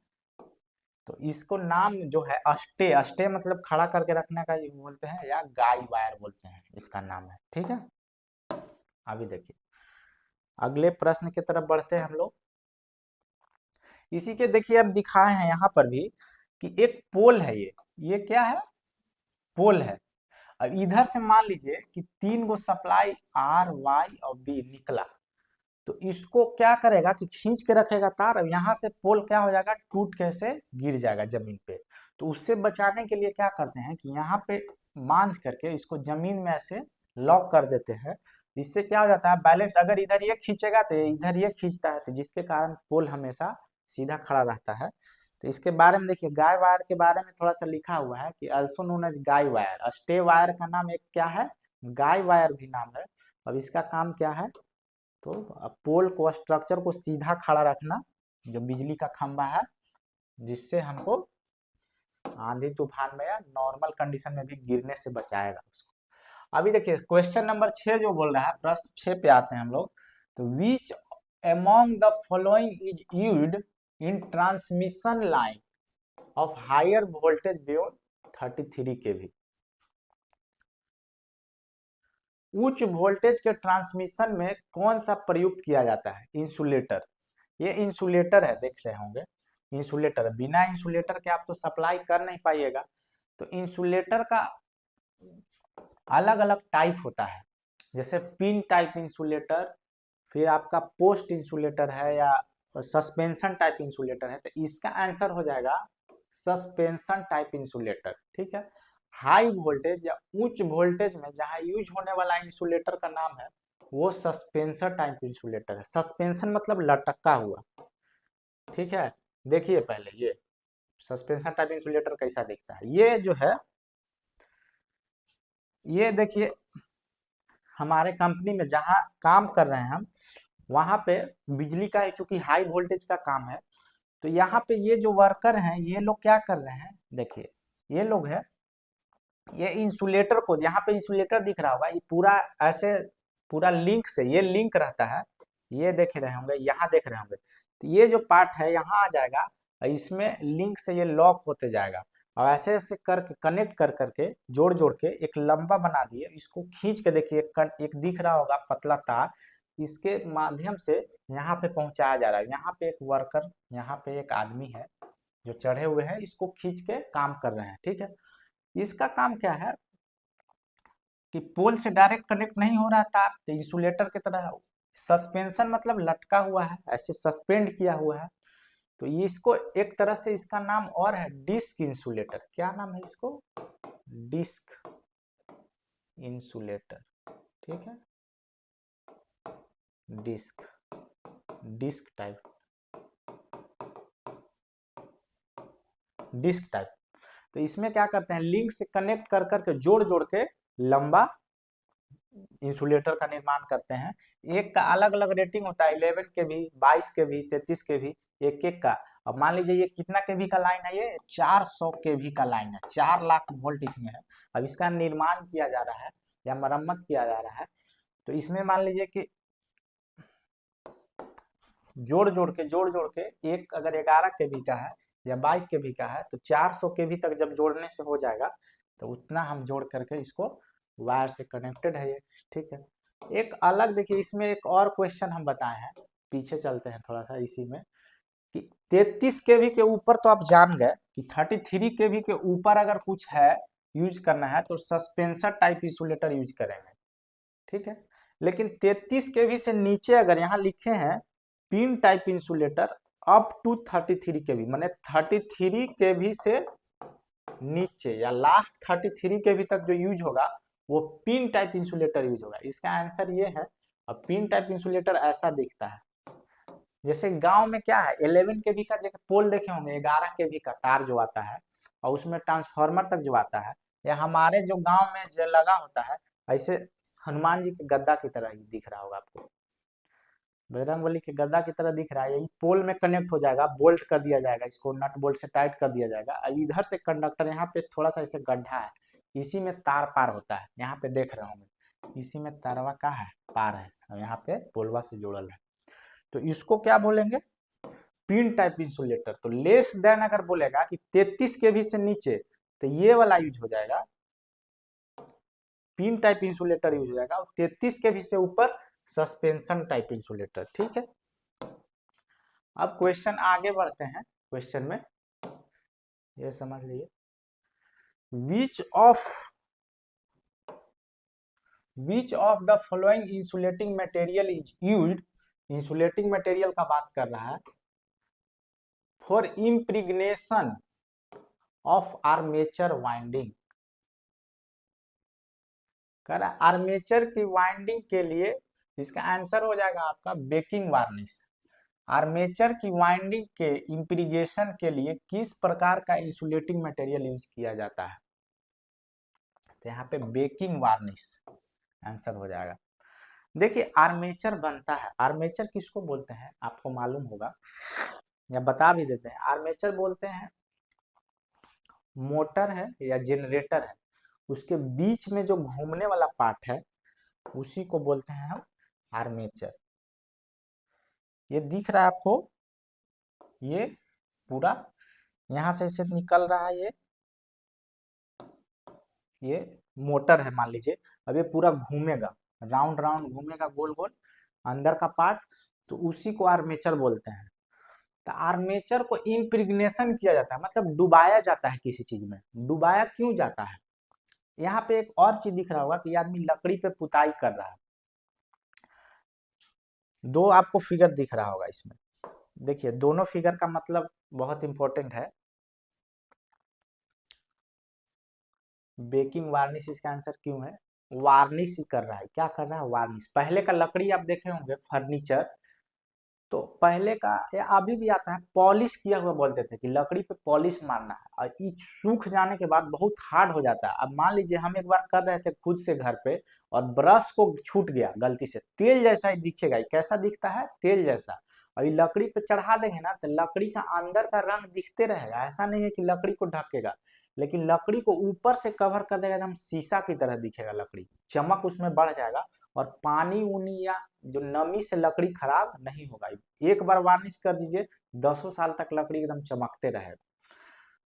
Speaker 1: तो इसको नाम जो है अस्टे, अस्टे मतलब खड़ा करके रखने का बोलते हैं या गाई वायर बोलते हैं, इसका नाम है, ठीक है। अभी देखिए अगले प्रश्न की तरफ बढ़ते हैं हम लोग। इसी के देखिए अब दिखाए हैं यहाँ पर भी कि एक पोल है, ये क्या है, पोल है। अब इधर से मान लीजिए कि 3 गो सप्लाई RYB निकला, तो इसको क्या करेगा कि खींच के रखेगा तार। अब यहाँ से पोल क्या हो जाएगा, टूट के से गिर जाएगा जमीन पे। तो उससे बचाने के लिए क्या करते हैं कि यहाँ पे बांध करके इसको जमीन में ऐसे लॉक कर देते हैं। इससे क्या हो जाता है बैलेंस, अगर इधर ये खींचेगा तो इधर ये खींचता है, तो जिसके कारण पोल हमेशा सीधा खड़ा रहता है। तो इसके बारे में देखिए, गाय वायर के बारे में थोड़ा सा लिखा हुआ है कि also known age guy wire. Stay wire का नाम एक क्या है, गाय वायर भी नाम है। अब इसका काम क्या है, तो पोल को, स्ट्रक्चर को सीधा खड़ा रखना, जो बिजली का खंभा है, जिससे हमको आंधी तूफान में या नॉर्मल कंडीशन में भी गिरने से बचाएगा उसको। अभी देखिए क्वेश्चन नंबर 6 जो बोल रहा है, प्रश्न 6 पे आते हैं हम लोग। तो which among the following is used in transmission line of higher voltage beyond 33 kV। उच्च वोल्टेज के ट्रांसमिशन में कौन सा प्रयुक्त किया जाता है, इंसुलेटर। ये इंसुलेटर है, देख रहे होंगे इंसुलेटर। बिना इंसुलेटर के आप तो सप्लाई कर नहीं पाइएगा। तो इंसुलेटर का अलग अलग टाइप होता है, जैसे पिन टाइप इंसुलेटर, फिर आपका पोस्ट इंसुलेटर है, या सस्पेंशन टाइप इंसुलेटर है। तो इसका आंसर हो जाएगा सस्पेंशन टाइप इंसुलेटर, ठीक है। हाई वोल्टेज या उच्च वोल्टेज में जहां यूज होने वाला इंसुलेटर का नाम है वो सस्पेंशन टाइप इंसुलेटर है। सस्पेंशन मतलब लटका हुआ, ठीक है। देखिए पहले ये सस्पेंशन टाइप इंसुलेटर कैसा दिखता है। ये जो है ये देखिए हमारे कंपनी में जहाँ काम कर रहे हैं हम, वहाँ पे बिजली का चूंकि हाई वोल्टेज का काम है, तो यहाँ पे ये जो वर्कर हैं ये लोग क्या कर रहे हैं, देखिए ये लोग है, ये इंसुलेटर को, यहाँ पे इंसुलेटर दिख रहा होगा, ये पूरा ऐसे पूरा लिंक से ये लिंक रहता है, ये देख रहे होंगे, यहाँ देख रहे होंगे, तो ये जो पार्ट है यहाँ आ जाएगा, और इसमें लिंक से ये लॉक होते जाएगा, और ऐसे ऐसे करके कनेक्ट कर करके जोड़ जोड़ के एक लंबा बना दिए, इसको खींच के देखिए एक दिख रहा होगा पतला तार, इसके माध्यम से यहाँ पे पहुंचाया जा रहा है, यहाँ पे एक वर्कर, यहाँ पे एक आदमी है जो चढ़े हुए हैं, इसको खींच के काम कर रहे हैं, ठीक है। इसका काम क्या है कि पोल से डायरेक्ट कनेक्ट नहीं हो रहा तार, तो इंसुलेटर की तरह सस्पेंशन मतलब लटका हुआ है, ऐसे सस्पेंड किया हुआ है, तो इसको एक तरह से इसका नाम और है डिस्क इंसुलेटर। क्या नाम है इसको? डिस्क इंसुलेटर, ठीक है, disc, disc type, disc type. तो इसमें क्या करते हैं, लिंक से कनेक्ट कर करके जोड़ जोड़ के लंबा इंसुलेटर का निर्माण करते हैं। एक का अलग अलग रेटिंग होता है, 11 के भी, 22 के भी, 33 के भी, एक एक का। अब मान लीजिए ये कितना केवी का लाइन है, ये 400 केवी का लाइन है, 4 लाख वोल्ट इसमें है। अब इसका निर्माण किया जा रहा है या मरम्मत किया जा रहा है, तो इसमें मान लीजिए कि जोड़ जोड़ के एक अगर 11 केवी का है या 22 केवी का है, तो 400 केवी तक जब जोड़ने से हो जाएगा, तो उतना हम जोड़ करके इसको वायर से कनेक्टेड है ये, ठीक है। एक अलग देखिए इसमें एक और क्वेश्चन हम बताए हैं, पीछे चलते हैं थोड़ा सा इसी में, कि 33 केवी के ऊपर तो आप जान गए कि 33 केवी के ऊपर अगर कुछ है यूज करना है तो सस्पेंसर टाइप इंसुलेटर यूज करेंगे, ठीक है। लेकिन 33 केवी से नीचे अगर यहाँ लिखे हैं pin type insulator up to 33 kV, माने 33 केवी से नीचे या लास्ट 33 केवी तक जो यूज होगा वो पिन टाइप इंसुलेटर यूज होगा। इसका आंसर ये है। अब पिन टाइप इंसुलेटर ऐसा दिखता है, जैसे गांव में क्या है 11 केवी का जो पोल देखे होंगे, 11 केवी का तार जो आता है और उसमें ट्रांसफार्मर तक जो आता है, या हमारे जो गांव में जो लगा होता है, ऐसे हनुमान जी के गद्दा की तरह ही दिख रहा होगा आपको, बजरंगबली के गद्दा की तरह दिख रहा है, यही पोल में कनेक्ट हो जाएगा, बोल्ट कर दिया जाएगा, इसको नट बोल्ट से टाइट कर दिया जाएगा। अब इधर से कंडक्टर, यहाँ पे थोड़ा सा ऐसे गड्ढा है, इसी में तार पार होता है, यहाँ पे देख रहे होंगे, इसी में तारवा का है पार है, और यहाँ पे पोलवा से जुड़ल है, तो इसको क्या बोलेंगे, पिन टाइप इंसुलेटर। तो लेस देन अगर बोलेगा कि 33 केवी से नीचे, तो ये वाला यूज हो जाएगा, पिन टाइप इंसुलेटर यूज हो जाएगा, और 33 केवी से ऊपर सस्पेंशन टाइप इंसुलेटर, ठीक है। अब क्वेश्चन आगे बढ़ते हैं, क्वेश्चन में ये समझ लीजिए, which of the following insulating material is used, insulating material का बात कर रहा है, फॉर इम्प्रिग्नेशन ऑफ आर्मेचर वाइंडिंग, कर आर्मेचर की वाइंडिंग के लिए, इसका आंसर हो जाएगा आपका बेकिंग वार्निश। आर्मेचर की वाइंडिंग के इम्प्रीगेशन के लिए किस प्रकार का इंसुलेटिंग मटेरियल यूज किया जाता है, तो यहाँ पे बेकिंग वार्निश आंसर हो जाएगा। देखिए आर्मेचर बनता है, आर्मेचर किसको बोलते हैं आपको मालूम होगा, या बता भी देते हैं, आर्मेचर बोलते हैं मोटर है या जनरेटर है, उसके बीच में जो घूमने वाला पार्ट है उसी को बोलते हैं हम आर्मेचर। ये दिख रहा है आपको, ये पूरा यहाँ से ऐसे निकल रहा है, ये मोटर है मान लीजिए, अब ये पूरा घूमेगा, राउंड राउंड घूमेगा गोल गोल अंदर का पार्ट, तो उसी को आर्मेचर बोलते हैं। तो आर्मेचर को इम्प्रिग्नेशन किया जाता है, मतलब डुबाया जाता है किसी चीज में। डुबाया क्यों जाता है, यहाँ पे एक और चीज दिख रहा होगा कि आदमी लकड़ी पे पुताई कर रहा है, दो आपको फिगर दिख रहा होगा इसमें, देखिए दोनों फिगर का मतलब बहुत इंपॉर्टेंट है। बेकिंग वार्निश इसका आंसर क्यों है, वार्निश ही कर रहा है, क्या कर रहा है, वार्निश। पहले का लकड़ी आप देखे होंगे फर्नीचर, तो पहले का या अभी भी आता है, पॉलिश किया हुआ बोलते थे कि लकड़ी पे पॉलिश मारना है, और ये सूख जाने के बाद बहुत हार्ड हो जाता है। अब मान लीजिए हम एक बार कर रहे थे खुद से घर पे, और ब्रश को छूट गया गलती से, तेल जैसा ही दिखेगा, ये कैसा दिखता है, तेल जैसा। और ये लकड़ी पे चढ़ा देंगे ना, तो लकड़ी का अंदर का रंग दिखते रहेगा, ऐसा नहीं है कि लकड़ी को ढकेगा, लेकिन लकड़ी को ऊपर से कवर कर देगा, एकदम शीशा की तरह दिखेगा लकड़ी, चमक उसमें बढ़ जाएगा। और पानी उनी या जो नमी से लकड़ी खराब नहीं होगा। एक बार वार्निश कर दीजिए, 10 साल तक लकड़ी एकदम चमकते रहेगा।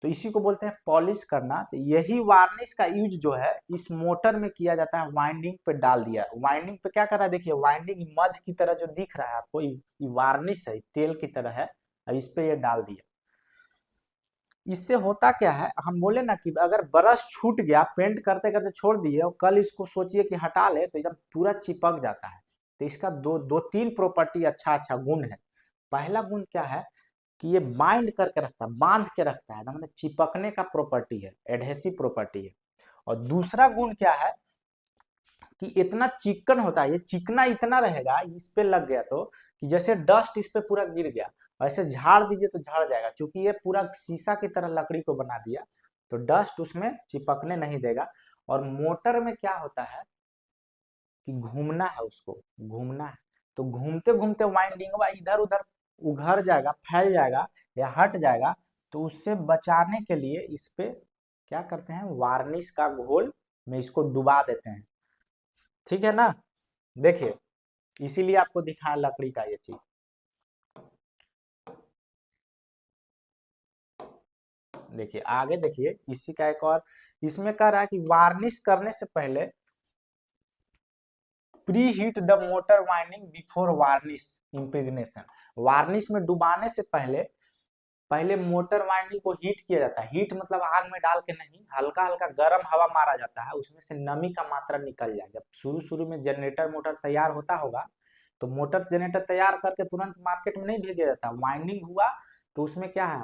Speaker 1: तो इसी को बोलते हैं पॉलिश करना। तो यही वार्निश का यूज जो है इस मोटर में किया जाता है, वाइंडिंग पे डाल दिया। वाइंडिंग पे क्या कर रहा है, देखिए वाइंडिंग मध्य की तरह जो दिख रहा है आपको, ये वार्निश है, तेल की तरह है, और इस पे ये डाल दिया। इससे होता क्या है, हम बोले ना कि अगर ब्रश छूट गया, पेंट करते करते छोड़ दिए, और कल इसको सोचिए कि हटा ले, तो एकदम पूरा चिपक जाता है। तो इसका दो दो तीन प्रॉपर्टी, अच्छा अच्छा गुण है। पहला गुण क्या है कि ये बाइंड करके रखता है, बांध के रखता है, मतलब चिपकने का प्रॉपर्टी है, एडहेसिव प्रॉपर्टी है। और दूसरा गुण क्या है कि इतना चिकन होता है, ये चिकना इतना रहेगा इस पे लग गया तो, कि जैसे डस्ट इस पे पूरा गिर गया, ऐसे झाड़ दीजिए तो झाड़ जाएगा, क्योंकि ये पूरा शीशा की तरह लकड़ी को बना दिया, तो डस्ट उसमें चिपकने नहीं देगा। और मोटर में क्या होता है कि घूमना है, उसको घूमना है, तो घूमते घूमते वाइंडिंग इधर उधर उघर जाएगा, फैल जाएगा या हट जाएगा। तो उससे बचाने के लिए इस पे क्या करते हैं, वार्निश का घोल में इसको डुबा देते हैं। ठीक है ना, देखिए इसीलिए आपको दिखाया लकड़ी का ये चीज। देखिए आगे देखिए, इसी का एक और, इसमें कह रहा है कि वार्निश करने से पहले preheat the motor winding before varnish impregnation. Varnish में डुबाने से पहले पहले मोटर वाइंडिंग को हीट किया जाता है। हीट मतलब आग में डाल के नहीं, हल्का हल्का गर्म हवा मारा जाता है, उसमें से नमी का मात्रा निकल जाए। जब शुरू शुरू में जनरेटर मोटर तैयार होता होगा, तो मोटर जनरेटर तैयार करके तुरंत मार्केट में नहीं भेजा जाता, वाइंडिंग हुआ तो उसमें क्या है,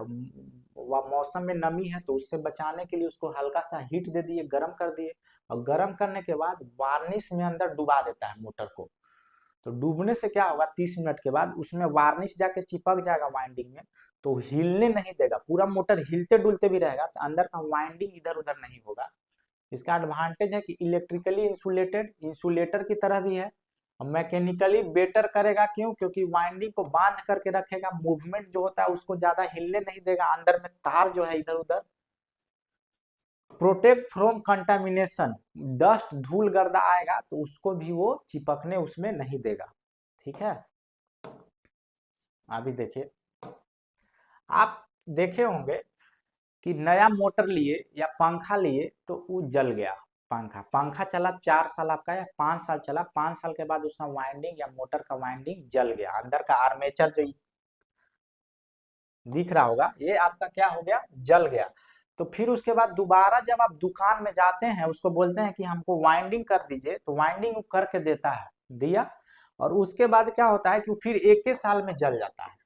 Speaker 1: मौसम में नमी है, तो उससे बचाने के लिए उसको हल्का सा हीट दे दिए, गर्म कर दिए, और गर्म करने के बाद वार्निश में अंदर डुबा देता है मोटर को। तो डूबने से क्या होगा, 30 मिनट के बाद उसमें वार्निश जाके चिपक जाएगा वाइंडिंग में, तो हिलने नहीं देगा, पूरा मोटर हिलते डुलते भी रहेगा, तो अंदर का वाइंडिंग इधर उधर नहीं होगा। इसका एडवांटेज है कि इलेक्ट्रिकली इंसुलेटेड, इंसुलेटर की तरह भी है, और मैकेनिकली बेटर करेगा। क्यों, क्योंकि वाइंडिंग को बांध करके रखेगा, मूवमेंट जो होता है उसको ज्यादा हिलने नहीं देगा, अंदर में तार जो है इधर उधर। प्रोटेक्ट फ्रॉम कंटामिनेशन, डस्ट धूल गर्दा आएगा तो उसको भी वो चिपकने उसमें नहीं देगा। ठीक है, अभी देखिए, आप देखे होंगे कि नया मोटर लिए या पंखा लिए तो वो जल गया, पंखा पंखा चला 4 साल आपका या 5 साल चला, 5 साल के बाद उसका वाइंडिंग या मोटर का वाइंडिंग जल गया, अंदर का आर्मेचर जो दिख रहा होगा ये आपका क्या हो गया, जल गया। तो फिर उसके बाद दोबारा जब आप दुकान में जाते हैं, उसको बोलते हैं कि हमको वाइंडिंग कर दीजिए, तो वाइंडिंग वो करके देता है, दिया, और उसके बाद क्या होता है कि फिर एक ही साल में जल जाता है,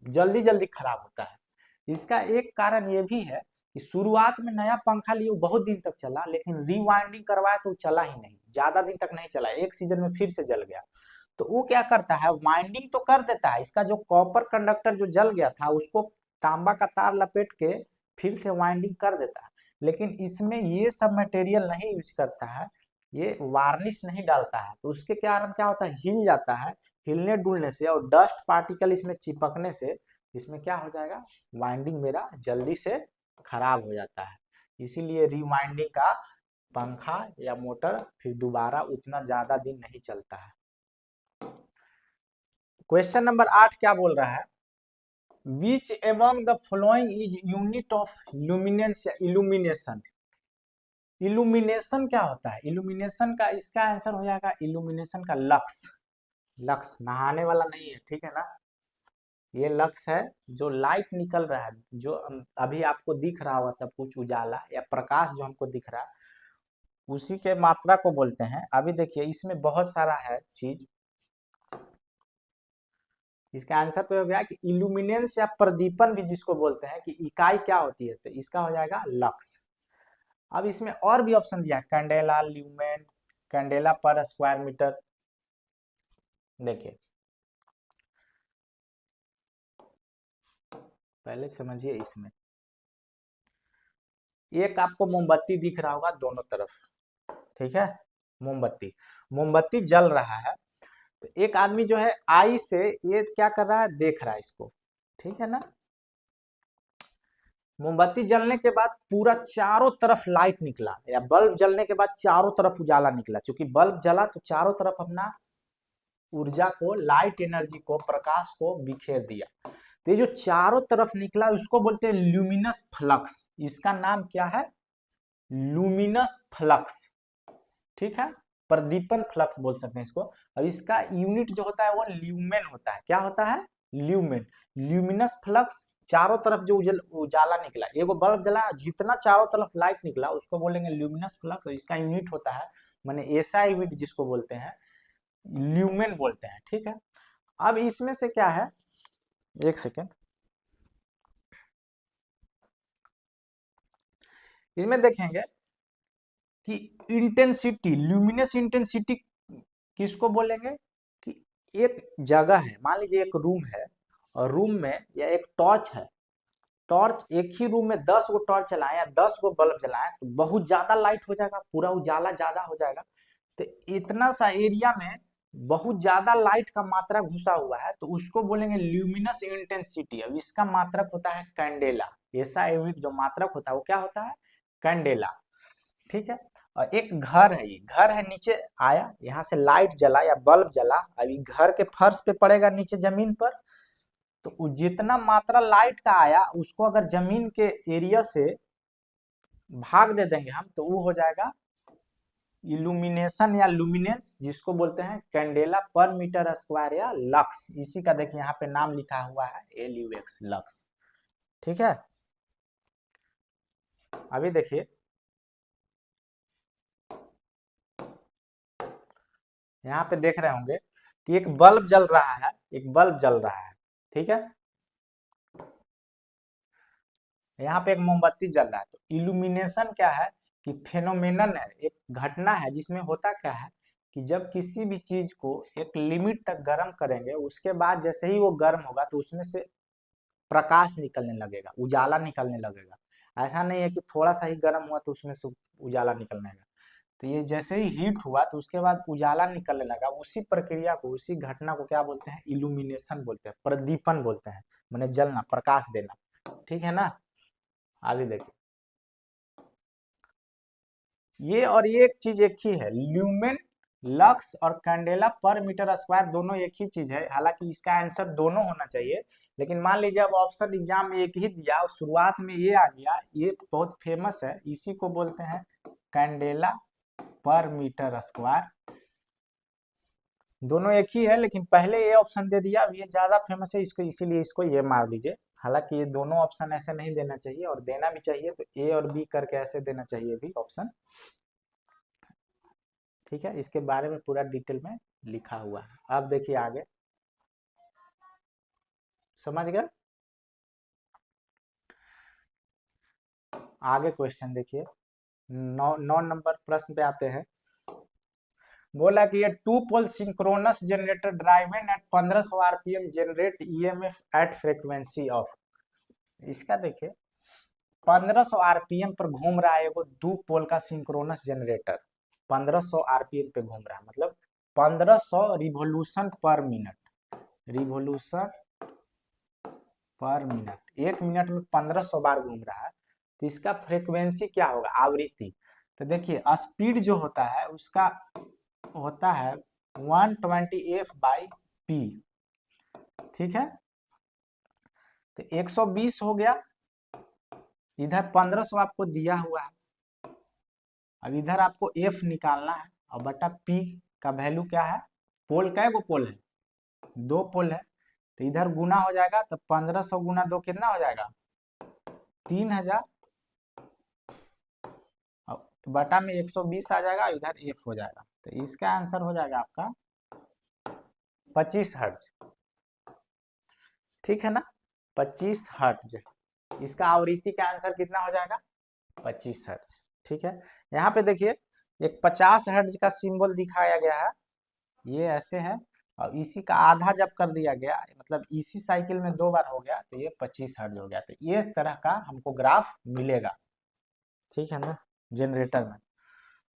Speaker 1: जल्दी जल्दी खराब होता है। इसका एक कारण ये भी है कि शुरुआत में नया पंखा लिए बहुत दिन तक चला, लेकिन रीवाइंडिंग करवाया तो चला ही नहीं, ज्यादा दिन तक नहीं चला, एक सीजन में फिर से जल गया। तो वो क्या करता है, वाइंडिंग तो कर देता है, इसका जो कॉपर कंडक्टर जो जल गया था उसको तांबा का तार लपेट के फिर से वाइंडिंग कर देता है, लेकिन इसमें ये सब मटेरियल नहीं यूज करता है, ये वार्निश नहीं डालता है। तो उसके कारण क्या होता है, हिल जाता है, हिलने डुलने से और डस्ट पार्टिकल इसमें चिपकने से इसमें क्या हो जाएगा, वाइंडिंग मेरा जल्दी से खराब हो जाता है। इसीलिए रीवाइंडिंग का पंखा या मोटर फिर दोबारा उतना ज्यादा दिन नहीं चलता है। क्वेश्चन नंबर 8 क्या बोल रहा है, which among the following is unit of luminance या इल्यूमिनेशन। इल्यूमिनेशन क्या होता है, इल्यूमिनेशन का इसका आंसर हो जाएगा, इल्यूमिनेशन का लक्स, लक्स नहाने वाला नहीं है, ठीक है ना, ये लक्स है, जो लाइट निकल रहा है, जो अभी आपको दिख रहा होगा सब कुछ उजाला या प्रकाश जो हमको दिख रहा है, उसी के मात्रा को बोलते हैं। अभी देखिए इसमें बहुत सारा है चीज, इसका आंसर तो हो गया कि इल्यूमिनेंस या प्रदीपन भी जिसको बोलते हैं, कि इकाई क्या होती है, तो इसका हो जाएगा लक्स। अब इसमें और भी ऑप्शन दिया, कैंडेला, ल्यूमेन, कैंडेला पर स्क्वायर मीटर। देखिए पहले समझिए इसमें एक आपको मोमबत्ती दिख रहा होगा दोनों तरफ, ठीक है, मोमबत्ती मोमबत्ती जल रहा है, तो एक आदमी जो है आई से ये क्या कर रहा है, देख रहा है इसको, ठीक है ना। मोमबत्ती जलने के बाद पूरा चारों तरफ लाइट निकला, या बल्ब जलने के बाद चारों तरफ उजाला निकला, क्योंकि बल्ब जला तो चारों तरफ अपना ऊर्जा को, लाइट एनर्जी को, प्रकाश को बिखेर दिया। तो ये जो चारों तरफ निकला उसको बोलते हैं ल्यूमिनस फ्लक्स। इसका नाम क्या है, लुमिनस फ्लक्स, ठीक है, प्रदीपन फ्लक्स बोल सकते हैं इसको। अब इसका यूनिट जो होता है वो ल्यूमेन होता है। क्या होता है, ल्यूमेन। ल्यूमिनस फ्लक्स, चारों तरफ जो उजाला निकला, एगो बल्ब जला, जितना चारों तरफ लाइट निकला उसको बोलेंगे ल्यूमिनस फ्लक्स। इसका यूनिट होता है, माने ऐसा यूनिट जिसको बोलते हैं ल्यूमेन बोलते हैं, ठीक है। अब इसमें से क्या है, एक सेकेंड, इसमें देखेंगे कि इंटेंसिटी, ल्यूमिनस इंटेंसिटी किसको बोलेंगे, कि एक जगह है, मान लीजिए एक रूम है, और रूम में या एक टॉर्च है, टॉर्च एक ही रूम में 10 गो टॉर्च चलाएं या 10 गो बल्ब जलाएं तो बहुत ज्यादा लाइट हो जाएगा, पूरा उजाला ज्यादा हो जाएगा। तो इतना सा एरिया में बहुत ज्यादा लाइट का मात्रा घुसा हुआ है, तो उसको बोलेंगे ल्यूमिनस इंटेंसिटी। अब इसका मात्रक होता है कैंडेला। ऐसा यूनिट जो मात्रक होता है वो क्या होता है, कैंडेला, ठीक है। और एक घर है, ये घर है, नीचे आया, यहाँ से लाइट जला या बल्ब जला, अभी घर के फर्श पे पड़ेगा नीचे जमीन पर, तो जितना मात्रा लाइट का आया उसको अगर जमीन के एरिया से भाग दे देंगे हम, तो वो हो जाएगा इल्यूमिनेशन या लुमिनेंस, जिसको बोलते हैं कैंडेला पर मीटर स्क्वायर या लक्स। इसी का देखिए यहाँ पे नाम लिखा हुआ है LUX, लक्स, ठीक है। अभी देखिए यहाँ पे देख रहे होंगे कि एक बल्ब जल रहा है, एक बल्ब जल रहा है, ठीक है, यहाँ पे एक मोमबत्ती जल रहा है। तो इल्यूमिनेशन क्या है, कि फेनोमेनन है, एक घटना है जिसमें होता क्या है कि जब किसी भी चीज को एक लिमिट तक गर्म करेंगे, उसके बाद जैसे ही वो गर्म होगा तो उसमें से प्रकाश निकलने लगेगा, उजाला निकलने लगेगा। ऐसा नहीं है कि थोड़ा सा ही गर्म हुआ तो उसमें से उजाला निकलने लगा। तो ये जैसे ही हीट हुआ तो उसके बाद उजाला निकलने लगा। उसी प्रक्रिया को, उसी घटना को क्या बोलते हैं, इल्यूमिनेशन बोलते हैं, प्रदीपन बोलते हैं, माने जलना, प्रकाश देना, ठीक है ना। आगे देखिए, ये और ये एक चीज एक ही है, ल्यूमेन, लक्स और कैंडेला पर मीटर स्क्वायर दोनों एक ही चीज है। हालांकि इसका आंसर दोनों होना चाहिए, लेकिन मान लीजिए अब ऑप्शन एग्जाम में एक ही दिया और शुरुआत में ये आ गया, ये बहुत फेमस है, इसी को बोलते हैं कैंडेला पर मीटर स्क्वायर। दोनों एक ही है, लेकिन पहले ये ऑप्शन दे दिया, अब ये ज्यादा फेमस है, इसको इसीलिए इसको ये मार दीजिए। हालांकि ये दोनों ऑप्शन ऐसे नहीं देना चाहिए, और देना भी चाहिए तो A और B करके ऐसे देना चाहिए भी ऑप्शन, ठीक है। इसके बारे में पूरा डिटेल में लिखा हुआ है। अब देखिए आगे, समझ गए। आगे क्वेश्चन देखिए, 9 नंबर प्रश्न पे आते हैं। बोला कि ये 2 pole synchronous generator driven at 1500 RPM generate EMF at frequency of. इसका देखिए 1500 RPM पर घूम रहा है एगो 2 पोल का सिंक्रोनस जनरेटर, 1500 RPM पे घूम रहा है, मतलब 1500 revolution per minute, revolution per minute, एक मिनट में 1500 बार घूम रहा है। तो इसका फ्रीक्वेंसी क्या होगा, आवृत्ति। तो देखिए स्पीड जो होता है उसका होता है 120F/p, ठीक है। तो 120 हो गया, इधर 1500 आपको दिया हुआ है, अब इधर आपको F निकालना है, और बटा P का वैल्यू क्या है, पोल कै गो पोल है, 2 पोल है, तो इधर गुना हो जाएगा, तो 1500 गुना 2 कितना हो जाएगा, 3000, तो बटा में 120 आ जाएगा, इधर F हो जाएगा। तो इसका आंसर हो जाएगा आपका 25 हर्ट्ज, ठीक है ना, 25 हर्ट्ज। इसका आवृत्ति का आंसर कितना हो जाएगा, 25 हर्ट्ज, ठीक है। यहाँ पे देखिए एक 50 हर्ट्ज का सिंबल दिखाया गया है, ये ऐसे है, और इसी का आधा जब कर दिया गया, मतलब इसी साइकिल में 2 बार हो गया, तो ये 25 हर्ट्ज हो गया। तो ये तरह का हमको ग्राफ मिलेगा, ठीक है ना, जनरेटर में।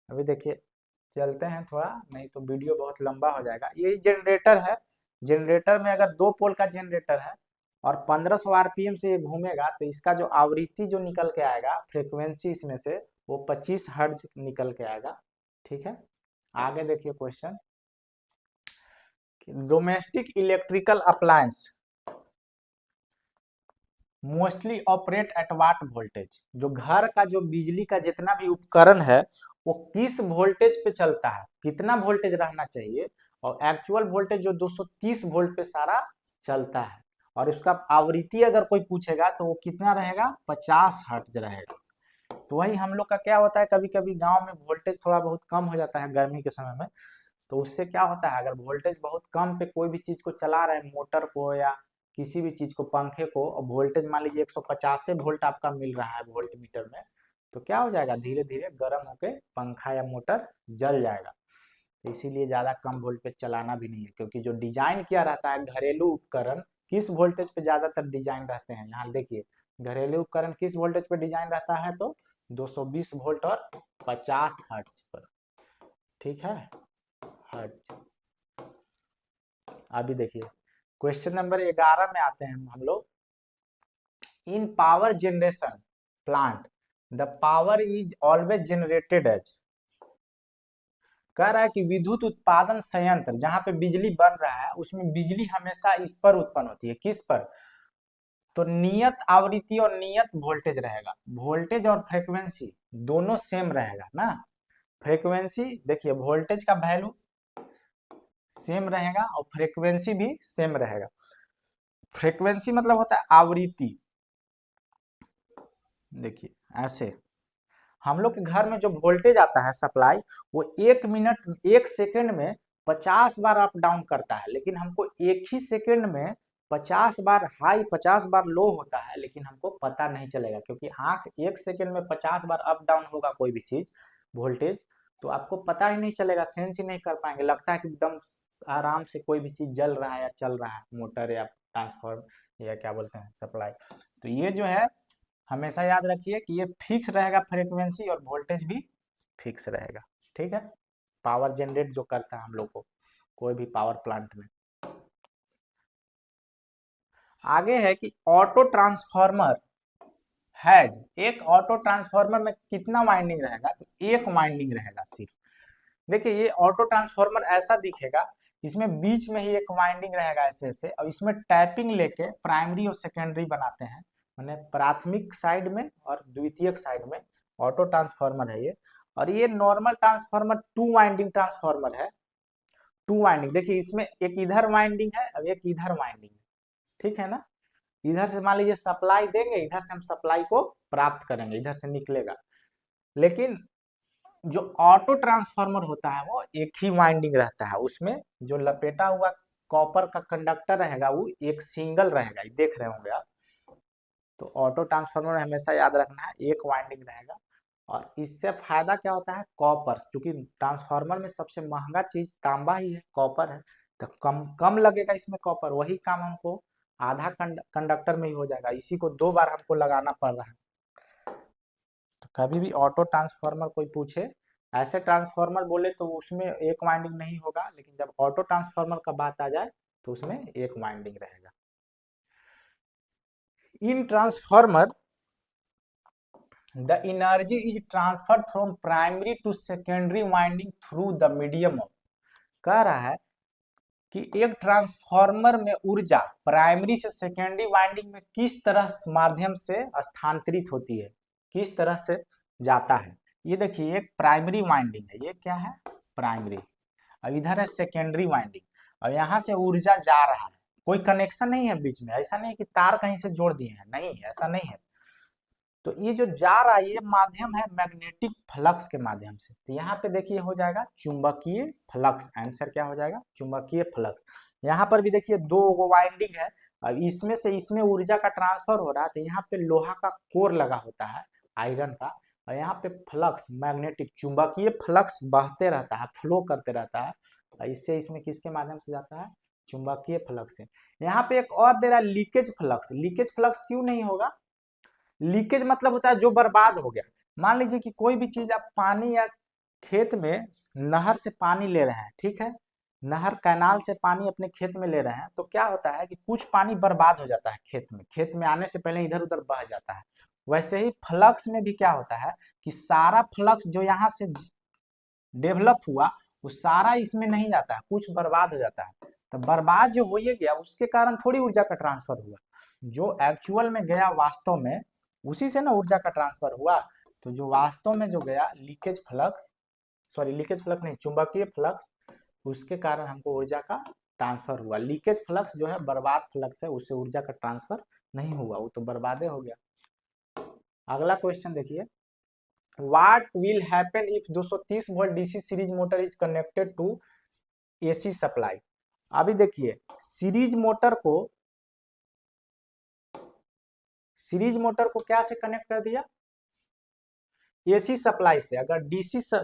Speaker 1: अभी देखिए चलते हैं थोड़ा, नहीं तो वीडियो बहुत लंबा हो जाएगा। ये जनरेटर है, जनरेटर में अगर 2 पोल का जनरेटर है और 1500 आरपीएम से ये घूमेगा, तो इसका जो आवृत्ति जो निकल के आएगा, फ्रीक्वेंसी इसमें से, वो 25 हर्ट्ज निकल के आएगा, ठीक है। आगे देखिए question, domestic electrical appliance mostly operate at what voltage, जो घर का जो बिजली का जितना भी उपकरण है वो किस वोल्टेज पे चलता है, कितना वोल्टेज रहना चाहिए, और एक्चुअल वोल्टेज जो 230 वोल्ट पे सारा चलता है, और उसका आवृत्ति अगर कोई पूछेगा तो वो कितना रहेगा, 50 हर्ट्ज रहेगा। तो वही हम लोग का क्या होता है, कभी कभी गांव में वोल्टेज थोड़ा बहुत कम हो जाता है गर्मी के समय में, तो उससे क्या होता है, अगर वोल्टेज बहुत कम पे कोई भी चीज को चला रहे हैं, मोटर को या किसी भी चीज को, पंखे को, और वोल्टेज मान लीजिए 150 वोल्ट आपका मिल रहा है वोल्ट मीटर में, तो क्या हो जाएगा, धीरे धीरे गर्म होके पंखा या मोटर जल जाएगा। तो इसीलिए ज्यादा कम वोल्टेज चलाना भी नहीं है, क्योंकि जो डिजाइन किया रहता है घरेलू उपकरण किस वोल्टेज पे ज्यादातर डिजाइन रहते हैं, यहाँ देखिए घरेलू उपकरण किस वोल्टेज पे डिजाइन रहता है, तो 220 वोल्ट और 50 हर्ट्ज पर, ठीक है, हर्ट्ज। अभी देखिए क्वेश्चन नंबर 11 में आते हैं हम लोग। In power generation plant the power is always generated as, कह रहा है कि विद्युत उत्पादन संयंत्र जहां पे बिजली बन रहा है उसमें बिजली हमेशा इस पर उत्पन्न होती है, किस पर, तो नियत आवृत्ति और नियत वोल्टेज रहेगा, वोल्टेज और फ्रीक्वेंसी दोनों सेम रहेगा ना। फ्रीक्वेंसी देखिए वोल्टेज का वैल्यू सेम रहेगा और फ्रीक्वेंसी भी सेम रहेगा। फ्रीक्वेंसी मतलब होता है आवृत्ति, देखिए ऐसे हम लोग के घर में जो वोल्टेज आता है सप्लाई, वो 1 मिनट 1 सेकंड में 50 बार अप डाउन करता है, लेकिन हमको एक ही सेकंड में 50 बार हाई 50 बार लो होता है, लेकिन हमको पता नहीं चलेगा, क्योंकि आंख 1 सेकंड में 50 बार अप डाउन होगा कोई भी चीज वोल्टेज, तो आपको पता ही नहीं चलेगा, सेंस ही नहीं कर पाएंगे, लगता है कि एकदम आराम से कोई भी चीज जल रहा है या चल रहा है, मोटर या ट्रांसफॉर्म या क्या बोलते हैं सप्लाई। तो ये जो है हमेशा याद रखिए कि ये फिक्स रहेगा फ्रीक्वेंसी, और वोल्टेज भी फिक्स रहेगा, ठीक है, पावर जनरेट जो करता है हम लोग को कोई भी पावर प्लांट में। आगे है कि ऑटो ट्रांसफार्मर हैज, एक ऑटो ट्रांसफार्मर में कितना वाइंडिंग रहेगा, तो एक वाइंडिंग रहेगा सिर्फ। देखिए ये ऑटो ट्रांसफार्मर ऐसा दिखेगा, इसमें बीच में ही एक वाइंडिंग रहेगा ऐसे ऐसे, और इसमें टैपिंग लेके प्राइमरी और सेकेंडरी बनाते हैं, मैंने प्राथमिक साइड में और द्वितीयक साइड में ऑटो ट्रांसफार्मर है ये। और ये नॉर्मल ट्रांसफार्मर 2 वाइंडिंग ट्रांसफार्मर है, 2 वाइंडिंग, देखिए इसमें एक इधर वाइंडिंग है और एक इधर वाइंडिंग है, ठीक है ना। इधर से मान लीजिए सप्लाई देंगे, इधर से हम सप्लाई को प्राप्त करेंगे, इधर से निकलेगा, लेकिन जो ऑटो ट्रांसफार्मर होता है वो एक ही वाइंडिंग रहता है, उसमें जो लपेटा हुआ कॉपर का कंडक्टर रहेगा वो एक सिंगल रहेगा, देख रहे होंगे आप। तो ऑटो ट्रांसफार्मर में हमेशा याद रखना है एक वाइंडिंग रहेगा, और इससे फायदा क्या होता है, कॉपर, क्योंकि ट्रांसफार्मर में सबसे महंगा चीज तांबा ही है, कॉपर है, तो कम कम लगेगा इसमें कॉपर, वही काम हमको आधा कंडक्टर में ही हो जाएगा, इसी को 2 बार हमको लगाना पड़ रहा है। तो कभी भी ऑटो ट्रांसफार्मर कोई पूछे, ऐसे ट्रांसफार्मर बोले तो उसमें एक वाइंडिंग नहीं होगा, लेकिन जब ऑटो ट्रांसफार्मर का बात आ जाए तो उसमें एक वाइंडिंग रहेगा। In transformer the energy is transferred from primary to secondary winding through the medium of, कह रहा है कि एक ट्रांसफार्मर में ऊर्जा प्राइमरी से सेकेंडरी वाइंडिंग में किस तरह माध्यम से स्थानांतरित होती है, किस तरह से जाता है। ये देखिए एक प्राइमरी वाइंडिंग है, ये क्या है, प्राइमरी, और इधर है सेकेंडरी वाइंडिंग, और यहाँ से ऊर्जा जा रहा है, कोई कनेक्शन नहीं है बीच में, ऐसा नहीं कि तार कहीं से जोड़ दिए हैं, नहीं ऐसा नहीं है। तो ये जो जा रहा है ये माध्यम है मैग्नेटिक फ्लक्स के माध्यम से, तो यहाँ पे देखिए हो जाएगा चुंबकीय फ्लक्स, आंसर क्या हो जाएगा, चुंबकीय फ्लक्स। यहाँ पर भी देखिए 2 वाइंडिंग है, अब इसमें से इसमें ऊर्जा का ट्रांसफर हो रहा है, तो यहाँ पे लोहा का कोर लगा होता है आयरन का, और यहाँ पे फ्लक्स मैग्नेटिक चुंबकीय फ्लक्स बहते रहता है, फ्लो करते रहता है, और इससे इसमें किसके माध्यम से जाता है, चुंबकीय फ्लक्स से। यहाँ पे एक और दे रहा है लीकेज फ्लक्स। लीकेज फ्लक्स क्यों नहीं होगा, लीकेज मतलब होता है जो बर्बाद हो गया। मान लीजिए कि कोई भी चीज आप पानी या खेत में नहर से पानी ले रहे हैं, ठीक है, नहर कैनाल से पानी अपने खेत में ले रहे हैं, तो क्या होता है कि कुछ पानी बर्बाद हो जाता है खेत में आने से पहले इधर उधर बह जाता है। वैसे ही फ्लक्स में भी क्या होता है कि सारा फ्लक्स जो यहाँ से डेवलप हुआ वो सारा इसमें नहीं जाता है, कुछ बर्बाद हो जाता है। तो बर्बाद जो हो ये गया उसके कारण थोड़ी ऊर्जा का ट्रांसफर हुआ, जो एक्चुअल में गया वास्तव में उसी से ना ऊर्जा का ट्रांसफर हुआ। तो जो वास्तव में जो गया leakage flux, sorry leakage flux नहीं, चुंबकीय फ्लक्स, उसके कारण हमको ऊर्जा का ट्रांसफर हुआ। लीकेज फ्लक्स जो है बर्बाद फ्लक्स है, उससे ऊर्जा का ट्रांसफर नहीं हुआ, वो तो बर्बादे हो गया। अगला क्वेश्चन देखिए, What will happen if 230 volt DC series motor is connected to AC supply. अभी देखिए सीरीज मोटर को क्या से कनेक्ट कर दिया, एसी सप्लाई से। अगर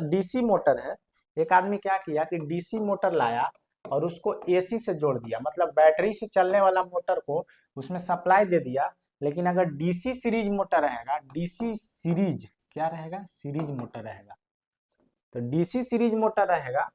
Speaker 1: डीसी मोटर है, एक आदमी क्या किया कि डीसी मोटर लाया और उसको एसी से जोड़ दिया, मतलब बैटरी से चलने वाला मोटर को उसमें सप्लाई दे दिया। लेकिन अगर डीसी सीरीज मोटर रहेगा, डीसी सीरीज क्या रहेगा, सीरीज मोटर रहेगा, तो डीसी सीरीज मोटर रहेगा,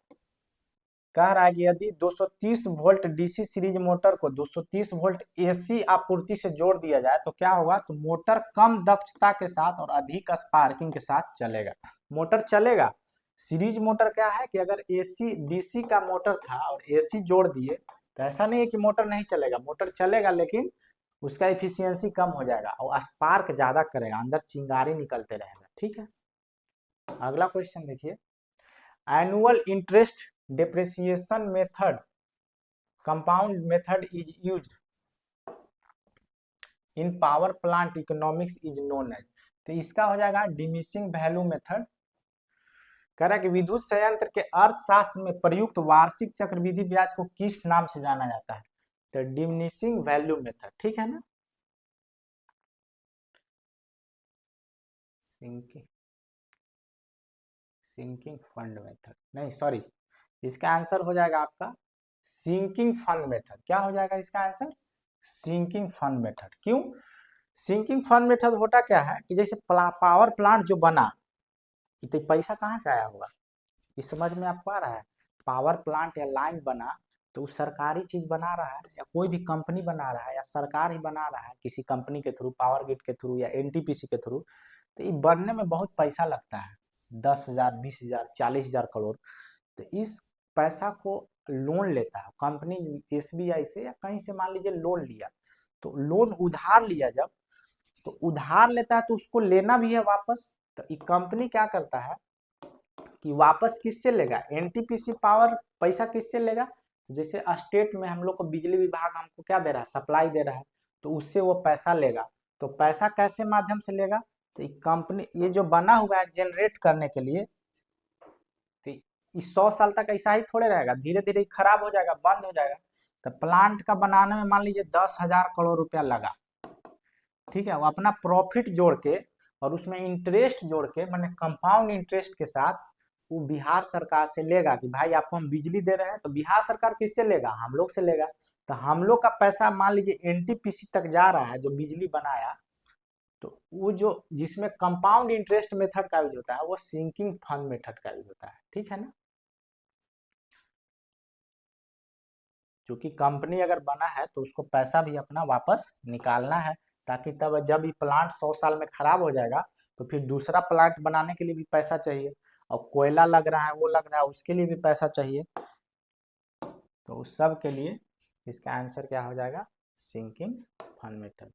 Speaker 1: कह रहा है कि यदि 230 वोल्ट डीसी सीरीज मोटर को 230 वोल्ट एसी आपूर्ति से जोड़ दिया जाए तो क्या होगा, तो मोटर कम दक्षता के साथ और अधिक स्पार्किंग के साथ चलेगा। मोटर चलेगा, सीरीज मोटर क्या है कि अगर एसी डीसी का मोटर था और एसी जोड़ दिए तो ऐसा नहीं है कि मोटर नहीं चलेगा, मोटर चलेगा लेकिन उसका एफिशिएंसी कम हो जाएगा और स्पार्क ज्यादा करेगा, अंदर चिंगारी निकलते रहेगा, ठीक है। अगला क्वेश्चन देखिए, annual interest depreciation method compound method is used in power plant economics is known as. तो इसका हो जाएगा डिमिनिशिंग वैल्यू मेथड। कह रहा है कि विद्युत संयंत्र के अर्थशास्त्र में प्रयुक्त वार्षिक चक्रवृद्धि ब्याज को किस नाम से जाना जाता है, तो डिमिनिशिंग वैल्यू मेथड, ठीक है ना। सिंकिंग फंड मेथड नहीं, सॉरी, इसका आंसर हो जाएगा आपका सिंकिंग फंड मेथड। क्या हो जाएगा इसका आंसर, सिंकिंग फंड मेथड। क्यों, सिंकिंग फंड मेथड होता क्या है कि जैसे पावर प्लांट जो बना, तो पैसा कहाँ से आया होगा, इस समझ में आपको आ रहा है। पावर प्लांट या लाइन बना तो वो सरकारी चीज बना रहा है या कोई भी कंपनी बना रहा है या सरकार ही बना रहा है किसी कंपनी के थ्रू, पावर ग्रिड के थ्रू या एनटीपीसी के थ्रू, तो ये बनने में बहुत पैसा लगता है, 10,000 20,000 40,000 करोड़। तो इस पैसा को लोन लेता है कंपनी, एसबीआई से या कहीं से मान लीजिए लोन लिया, तो लोन उधार लिया जब, तो उधार लेता है तो उसको लेना भी है वापस। तो ये कंपनी क्या करता है कि वापस किससे लेगा, एनटीपीसी पावर पैसा किससे लेगा, तो जैसे स्टेट में हम लोग को बिजली विभाग हमको क्या दे रहा है, सप्लाई दे रहा है, तो उससे वो पैसा लेगा। तो पैसा कैसे माध्यम से लेगा, तो कंपनी ये जो बना हुआ है जनरेट करने के लिए, तो इस 100 साल तक ऐसा ही थोड़े रहेगा, धीरे धीरे खराब हो जाएगा, बंद हो जाएगा। तो प्लांट का बनाने में मान लीजिए 10,000 करोड़ रुपया लगा, ठीक है, वो अपना प्रॉफिट जोड़ के और उसमें इंटरेस्ट जोड़ के, मैंने कंपाउंड इंटरेस्ट के साथ वो बिहार सरकार से लेगा कि भाई आपको हम बिजली दे रहे हैं, तो बिहार सरकार किससे लेगा, हम लोग से लेगा। तो हम लोग का पैसा मान लीजिए एनटीपीसी तक जा रहा है जो बिजली बनाया, तो वो जो जिसमें कंपाउंड इंटरेस्ट मेथड का यूज होता है वो सिंकिंग फंड मेथड का यूज होता है, ठीक है ना। क्योंकि कंपनी अगर बना है तो उसको पैसा भी अपना वापस निकालना है, ताकि तब जब ये प्लांट 100 साल में खराब हो जाएगा तो फिर दूसरा प्लांट बनाने के लिए भी पैसा चाहिए, और कोयला लग रहा है वो लग रहा है उसके लिए भी पैसा चाहिए। तो उस सब के लिए इसका आंसर क्या हो जाएगा, सिंकिंग फंड मेथड।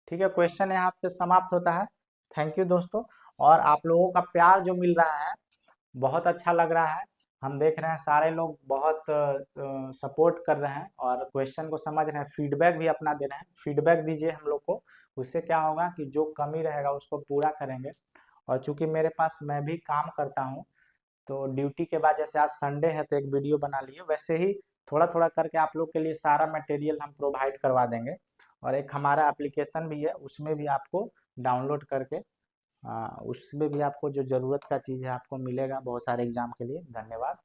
Speaker 1: ठीक है, क्वेश्चन यहाँ पे समाप्त होता है। थैंक यू दोस्तों, और आप लोगों का प्यार जो मिल रहा है बहुत अच्छा लग रहा है। हम देख रहे हैं सारे लोग बहुत सपोर्ट कर रहे हैं और क्वेश्चन को समझ रहे हैं, फीडबैक भी अपना दे रहे हैं। फीडबैक दीजिए हम लोग को, उससे क्या होगा कि जो कमी रहेगा उसको पूरा करेंगे। और चूंकि मेरे पास मैं भी काम करता हूँ, तो ड्यूटी के बाद जैसे आज संडे है तो एक वीडियो बना लिए, वैसे ही थोड़ा थोड़ा करके आप लोग के लिए सारा मटेरियल हम प्रोवाइड करवा देंगे। और एक हमारा एप्लीकेशन भी है, उसमें भी आपको डाउनलोड करके उसमें भी आपको जो ज़रूरत का चीज़ है आपको मिलेगा बहुत सारे एग्जाम के लिए। धन्यवाद।